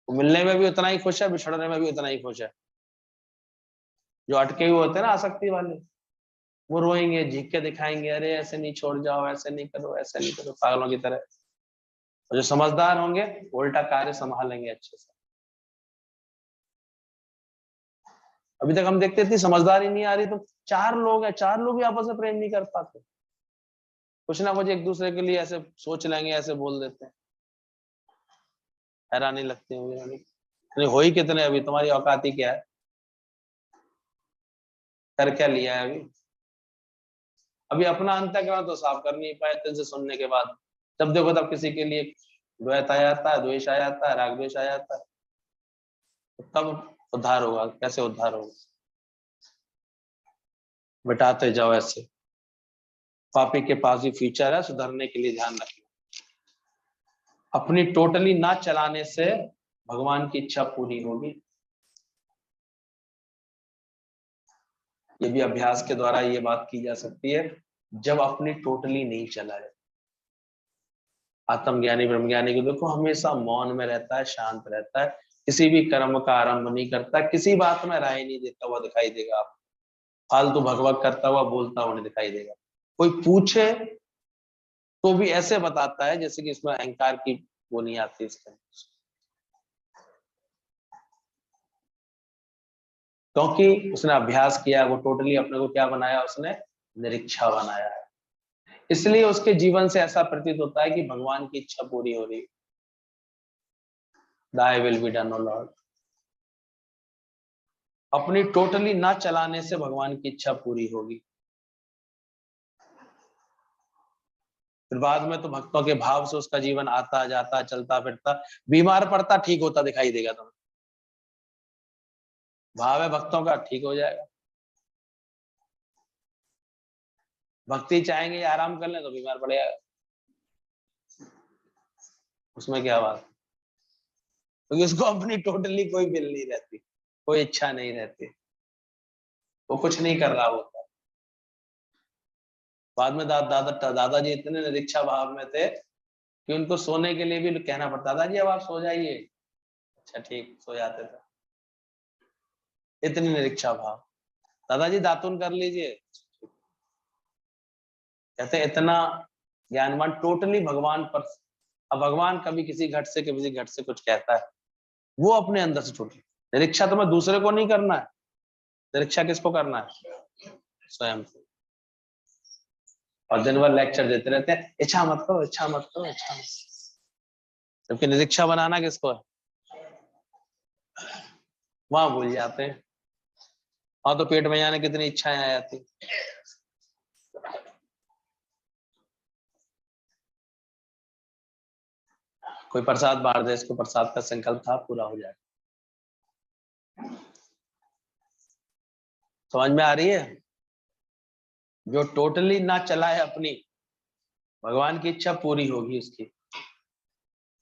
वो मिलने में भी उतना ही खुश है, बिछड़ने में भी उतना ही खुश है। जो अटके हुए होते हैं ना आसक्ति वाले, वो रोएंगे, झीक के दिखाएंगे, अरे ऐसे नहीं, छोड़ जाओ, ऐसे नहीं करो, ऐसे नहीं करो, पागलों की तरह। और जो समझदार होंगे उल्टा कार्य संभालेंगे अच्छे से। अभी तक हम देखते इतनी समझदारी नहीं आ रही, तो 4 लोग हैं, 4 लोग भी आपस में प्रेम नहीं कर पाते। कुछ ना कुछ एक दूसरे के लिए ऐसे सोच लेंगे, ऐसे बोल देते हैं। हैरानी लगती है, हो ही कितने अभी, तुम्हारी औकात ही क्या है, कर क्या लिया है अभी अपना अंतःकरण तो साफ कर नहीं पाए तुमसे सुनने के बाद। जब देखो तब किसी के लिए द्वैत आ जाता है, द्वेष आ जाता है, राग द्वेष आ जाता है। तो तब उद्धार होगा, कैसे उद्धार होगा? बिठाते जाओ ऐसे। पापी के पास भी फ्यूचर है, सुधरने के लिए ध्यान रखना। अपनी टोटली ना चलाने से भगवान की इच्छा पूरी होगी। ये भी अभ्यास के द्वारा ये बात की जा सकती है, जब अपनी टोटली नहीं चलाए। आत्मज्ञानी ब्रह्मज्ञानी को देखो, हमेशा मौन में रहता है, शांत रहता है, किसी भी कर्म का आरंभ नहीं करता, किसी बात में राय नहीं देता हुआ दिखाई देगा आपको, फालतू भगवत करता हुआ बोलता हुआ नहीं दिखाई देगा। कोई पूछे तो भी ऐसे बताता है जैसे कि इसमें अहंकार की वो नहीं आती इसके अंदर, क्योंकि उसने अभ्यास किया, वो टोटली अपने को क्या बनाया, उसने निरीक्षा बनाया है। इसलिए उसके जीवन से ऐसा प्रतीत होता है कि भगवान की इच्छा पूरी हो रही है। Thy will be done, O Lord। अपनी टोटली ना चलाने से भगवान की इच्छा पूरी होगी। फिर बाद में तो भक्तों के भाव से उसका जीवन आता जाता, चलता फिरता, बीमार पड़ता, ठीक होता दिखाई देगा तुम्हें। भाव है भक्तों का, ठीक हो जाएगा। भक्ति चाहेंगे आराम कर ले तो बीमार पड़ जाएगा, उसमें क्या बात? क्योंकि उसको अपनी टोटली कोई बिल नहीं रहती, कोई इच्छा नहीं रहती, वो कुछ नहीं कर रहा होता। बाद में दादाजी इतने निरीक्षा भाव में थे कि उनको सोने के लिए भी कहना पड़ता, दादाजी अब आप सो जाइए। अच्छा ठीक, सो जाते थे। इतनी निरीक्षा भाव। दादाजी दातुन कर लीजिए, कहते इतना ज्ञानवान, टोटली भगवान पर। अब भगवान कभी किसी घट से किसी घट से कुछ कहता है, वो अपने अंदर से टोटली निरीक्षा। तो मैं दूसरे को नहीं करना है, निरीक्षा किसको करना है? स्वयं से। और दिन भर लेक्चर देते रहते हैं, इच्छा मत करो, इच्छा मत करो, इच्छा मत, जबकि निरीक्षा बनाना किसको है? वहां भूल जाते हैं। वहां तो पेट में जाने कितनी इच्छाएं आ जाती। कोई प्रसाद बांट दे, इसको प्रसाद का संकल्प था, पूरा हो जाए। समझ में आ रही है? जो टोटली ना चलाए अपनी, भगवान की इच्छा पूरी होगी उसकी।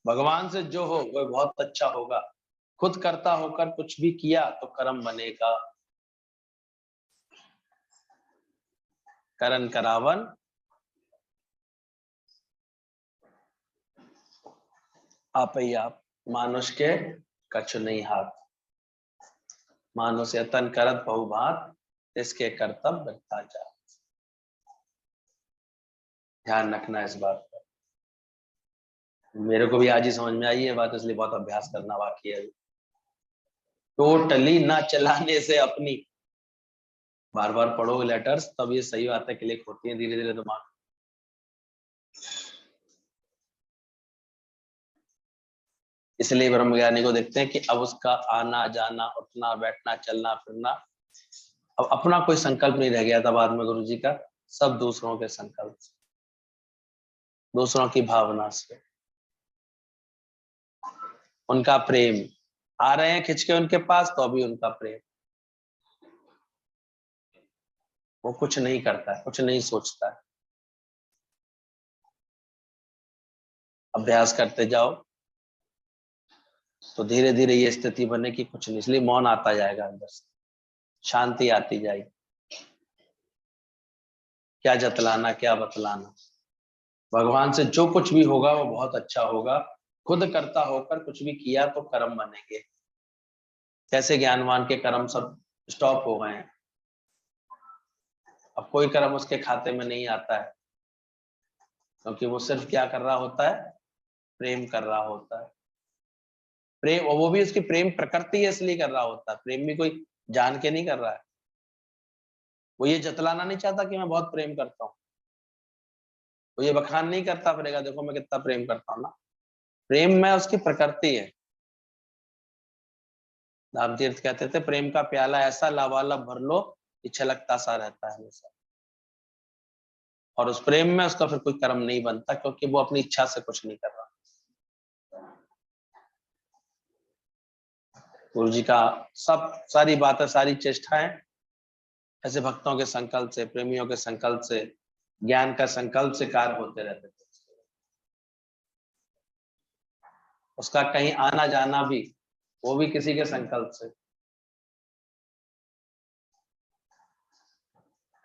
भगवान से जो हो वह बहुत अच्छा होगा। खुद करता होकर कुछ भी किया तो कर्म बनेगा। करन करावन आप ही आप, मानुष के कछु नहीं हाथ। मानुष यतन करत बहुभात, इसके कर्तव्य बढ़ता जा। ध्यान रखना इस बात पर। मेरे को भी आज ही समझ में आई है बात, इसलिए बहुत अभ्यास करना बाकी है। टोटली ना चलाने से अपनी, बार बार पढ़ो लेटर्स, तब ये सही बातें क्लिक होती हैं धीरे धीरे दिमाग। इसलिए ब्रह्मज्ञानी को देखते हैं कि अब उसका आना जाना, उठना बैठना, चलना फिरना, अब अपना कोई संकल्प नहीं रह गया था बाद में गुरु जी का, सब दूसरों के संकल्प, दूसरों की भावना से, उनका प्रेम। आ रहे हैं खिंच के उनके पास तो अभी उनका प्रेम। वो कुछ नहीं करता है, कुछ नहीं सोचता है। अभ्यास करते जाओ तो धीरे धीरे ये स्थिति बने कि कुछ नहीं, इसलिए मौन आता जाएगा अंदर से। शांति आती जाएगी। क्या जतलाना, क्या बतलाना। भगवान से जो कुछ भी होगा वो बहुत अच्छा होगा। खुद करता होकर कुछ भी किया तो कर्म बनेंगे। कैसे ज्ञानवान के कर्म सब स्टॉप हो गए हैं, अब कोई कर्म उसके खाते में नहीं आता है, क्योंकि वो सिर्फ क्या कर रहा होता है, प्रेम कर रहा होता है। प्रेम, और वो भी उसकी प्रेम प्रकृति है इसलिए कर रहा होता है, प्रेम भी कोई जान के नहीं कर रहा है। वो ये जतलाना नहीं चाहता कि मैं बहुत प्रेम करता हूँ, वो ये बखान नहीं करता फिरेगा देखो मैं कितना प्रेम करता हूँ ना। प्रेम में उसकी प्रकृति है। रामतीर्थ कहते थे प्रेम का प्याला ऐसा लबालब भर लो कि छलकता सा रहता है हमेशा। और उस प्रेम में उसका फिर कोई कर्म नहीं बनता, क्योंकि वो अपनी इच्छा से कुछ नहीं कर रहा। गुरु जी का सब सारी बातें, सारी चेष्टाएं ऐसे भक्तों के संकल्प से, प्रेमियों के संकल्प से, ज्ञान का संकल्प से कार्य होते रहते थे। उसका कहीं आना जाना भी, वो भी किसी के संकल्प से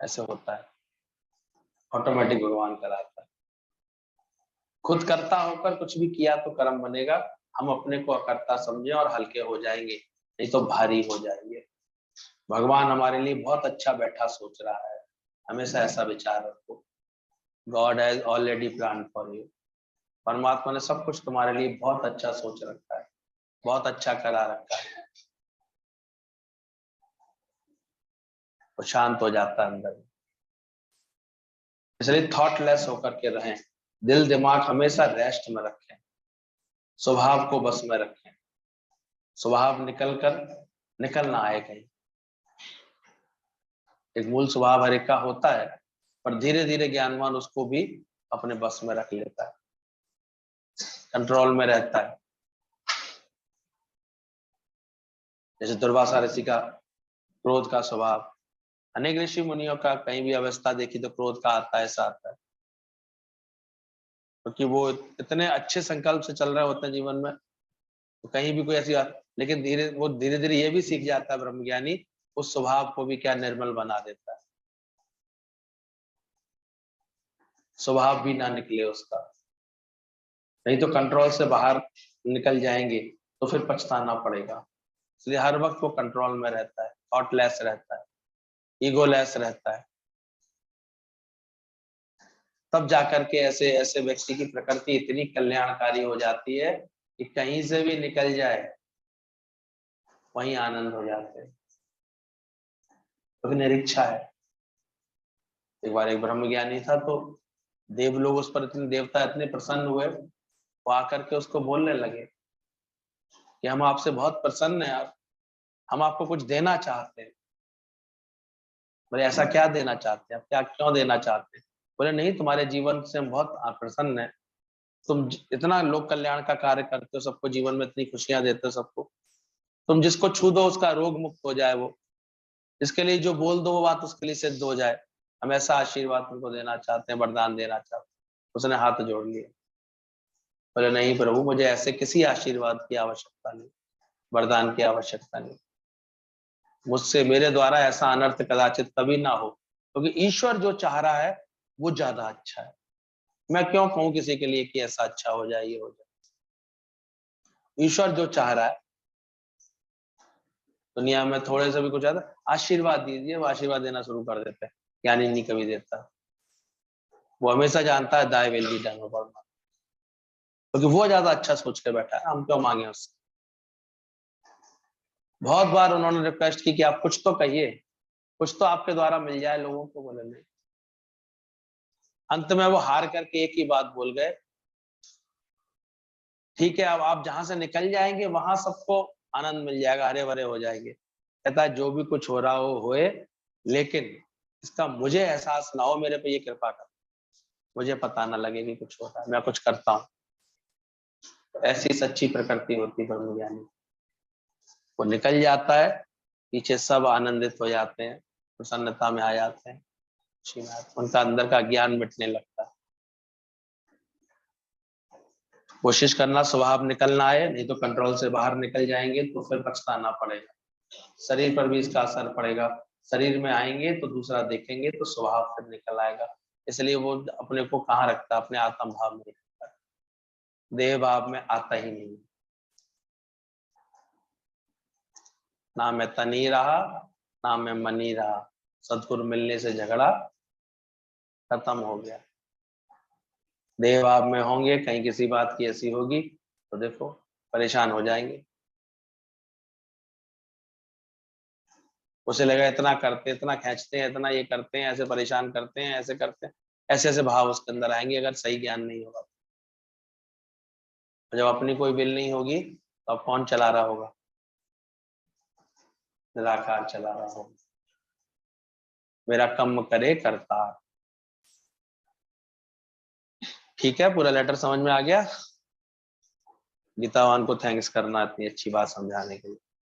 ऐसे होता है, ऑटोमेटिक भगवान कराता है। खुद करता होकर कुछ भी किया तो कर्म बनेगा। हम अपने को अकर्ता समझे और हल्के हो जाएंगे, नहीं तो भारी हो जाएंगे। भगवान हमारे लिए बहुत अच्छा बैठा सोच रहा है, हमेशा ऐसा विचार रखो। God has already plan for you. परमात्मा ने सब कुछ तुम्हारे लिए बहुत अच्छा सोच रखा है, बहुत अच्छा करा रखा है। वो शांत हो जाता है अंदर। इसलिए थॉटलेस होकर के रहें, दिल दिमाग हमेशा रेस्ट में रखें, स्वभाव को बस में रखें। स्वभाव निकल ना आए कहीं। एक मूल स्वभाव हर एक का होता है, पर धीरे धीरे ज्ञानवान उसको भी अपने बस में रख लेता है, कंट्रोल में रहता है। जैसे दुर्वासा ऋषि का क्रोध का स्वभाव, अनेक ऋषि मुनियों का कहीं भी अवस्था देखी तो क्रोध का आता है, ऐसा आता है, क्योंकि वो इतने अच्छे संकल्प से चल रहे होते हैं जीवन में, तो कहीं भी कोई ऐसी बात, लेकिन धीरे धीरे ये भी सीख जाता है ब्रह्मज्ञानी, उस स्वभाव को भी क्या निर्मल बना देता है, स्वभाव भी ना निकले उसका। नहीं तो कंट्रोल से बाहर निकल जाएंगे तो फिर पछताना पड़ेगा। इसलिए हर वक्त वो कंट्रोल में रहता है, थॉटलेस रहता है, ईगोलेस रहता है। तब जाकर के ऐसे ऐसे व्यक्ति की प्रकृति इतनी कल्याणकारी हो जाती है कि कहीं से भी निकल जाए वहीं आनंद हो जाते हैं, क्योंकि निरीक्षा है। एक बार एक ब्रह्मज्ञानी था, तो देवलोग उस पर इतने, देवता इतने प्रसन्न हुए, वो आकर के उसको बोलने लगे कि हम आपसे बहुत प्रसन्न हैं यार, हम आपको कुछ देना चाहते हैं। बोले ऐसा क्या देना चाहते हैं आप, क्या क्यों देना चाहते हैं? बोले नहीं, तुम्हारे जीवन से हम बहुत प्रसन्न हैं, तुम इतना लोक कल्याण का कार्य करते हो, सबको जीवन में इतनी खुशियां देते हो सबको, तुम जिसको छू दो उसका रोग मुक्त हो जाए, वो जिसके लिए जो बोल दो वो बात उसके लिए सिद्ध हो जाए, हम ऐसा आशीर्वाद तुमको देना चाहते हैं, वरदान देना चाहते हैं। उसने हाथ जोड़ लिए, बोले नहीं प्रभु, मुझे ऐसे किसी आशीर्वाद की आवश्यकता नहीं, वरदान की आवश्यकता नहीं, मुझसे मेरे द्वारा ऐसा अनर्थ कदाचित कभी ना हो, क्योंकि ईश्वर जो चाह रहा है वो ज्यादा अच्छा है। मैं क्यों कहूं किसी के लिए कि ऐसा अच्छा हो जाए, ये हो जाए। ईश्वर जो चाह रहा है, दुनिया में थोड़े से भी कुछ आता आशीर्वाद दीजिए, वो आशीर्वाद देना शुरू कर देते हैं, ज्ञानी नहीं कभी देता। वो हमेशा जानता है दाय विल बी डन, क्योंकि वो ज्यादा अच्छा सोच के बैठा है, हम क्यों मांगे उससे। बहुत बार उन्होंने रिक्वेस्ट की कि आप कुछ तो कहिए, कुछ तो आपके द्वारा मिल जाए लोगों को, बोले नहीं। अंत में वो हार करके एक ही बात बोल गए, ठीक है अब आप जहां से निकल जाएंगे वहां सबको आनंद मिल जाएगा, हरे भरे हो जाएंगे। कहता है जो भी कुछ हो रहा हो होए, लेकिन इसका मुझे एहसास ना हो, मेरे पे ये कृपा कर, मुझे पता ना लगे कि कुछ हो रहा है, मैं कुछ करता हूँ। ऐसी सच्ची प्रकृति होती है ब्रह्मज्ञानी। वो निकल जाता है, पीछे सब आनंदित हो जाते हैं, प्रसन्नता में आ जाते हैं, उनका अंदर का ज्ञान मिटने लगता है। कोशिश करना स्वभाव निकलना आए, नहीं तो कंट्रोल से बाहर निकल जाएंगे तो फिर पछताना पड़ेगा। शरीर पर भी इसका असर पड़ेगा। शरीर में आएंगे तो दूसरा देखेंगे तो स्वभाव फिर निकल आएगा। इसलिए वो अपने को कहाँ रखता है, अपने आत्म भाव में रखता है, देह भाव में आता ही नहीं। ना मैं तनी रहा ना मैं मनी रहा, सदगुरु मिलने से झगड़ा खत्म हो गया। देह भाव में होंगे, कहीं किसी बात की ऐसी होगी तो देखो परेशान हो जाएंगे। उसे लगा इतना करते, इतना खींचते हैं, इतना ये करते हैं, ऐसे परेशान करते हैं, ऐसे करते हैं, ऐसे ऐसे भाव उसके अंदर आएंगे अगर सही ज्ञान नहीं होगा। जब अपनी कोई विल नहीं होगी तो अब कौन चला रहा होगा? निराकार चला रहा होगा। मेरा कम करे करतार। ठीक है, पूरा लेटर समझ में आ गया? गीतावान को थैंक्स करना इतनी अच्छी बात समझाने के लिए।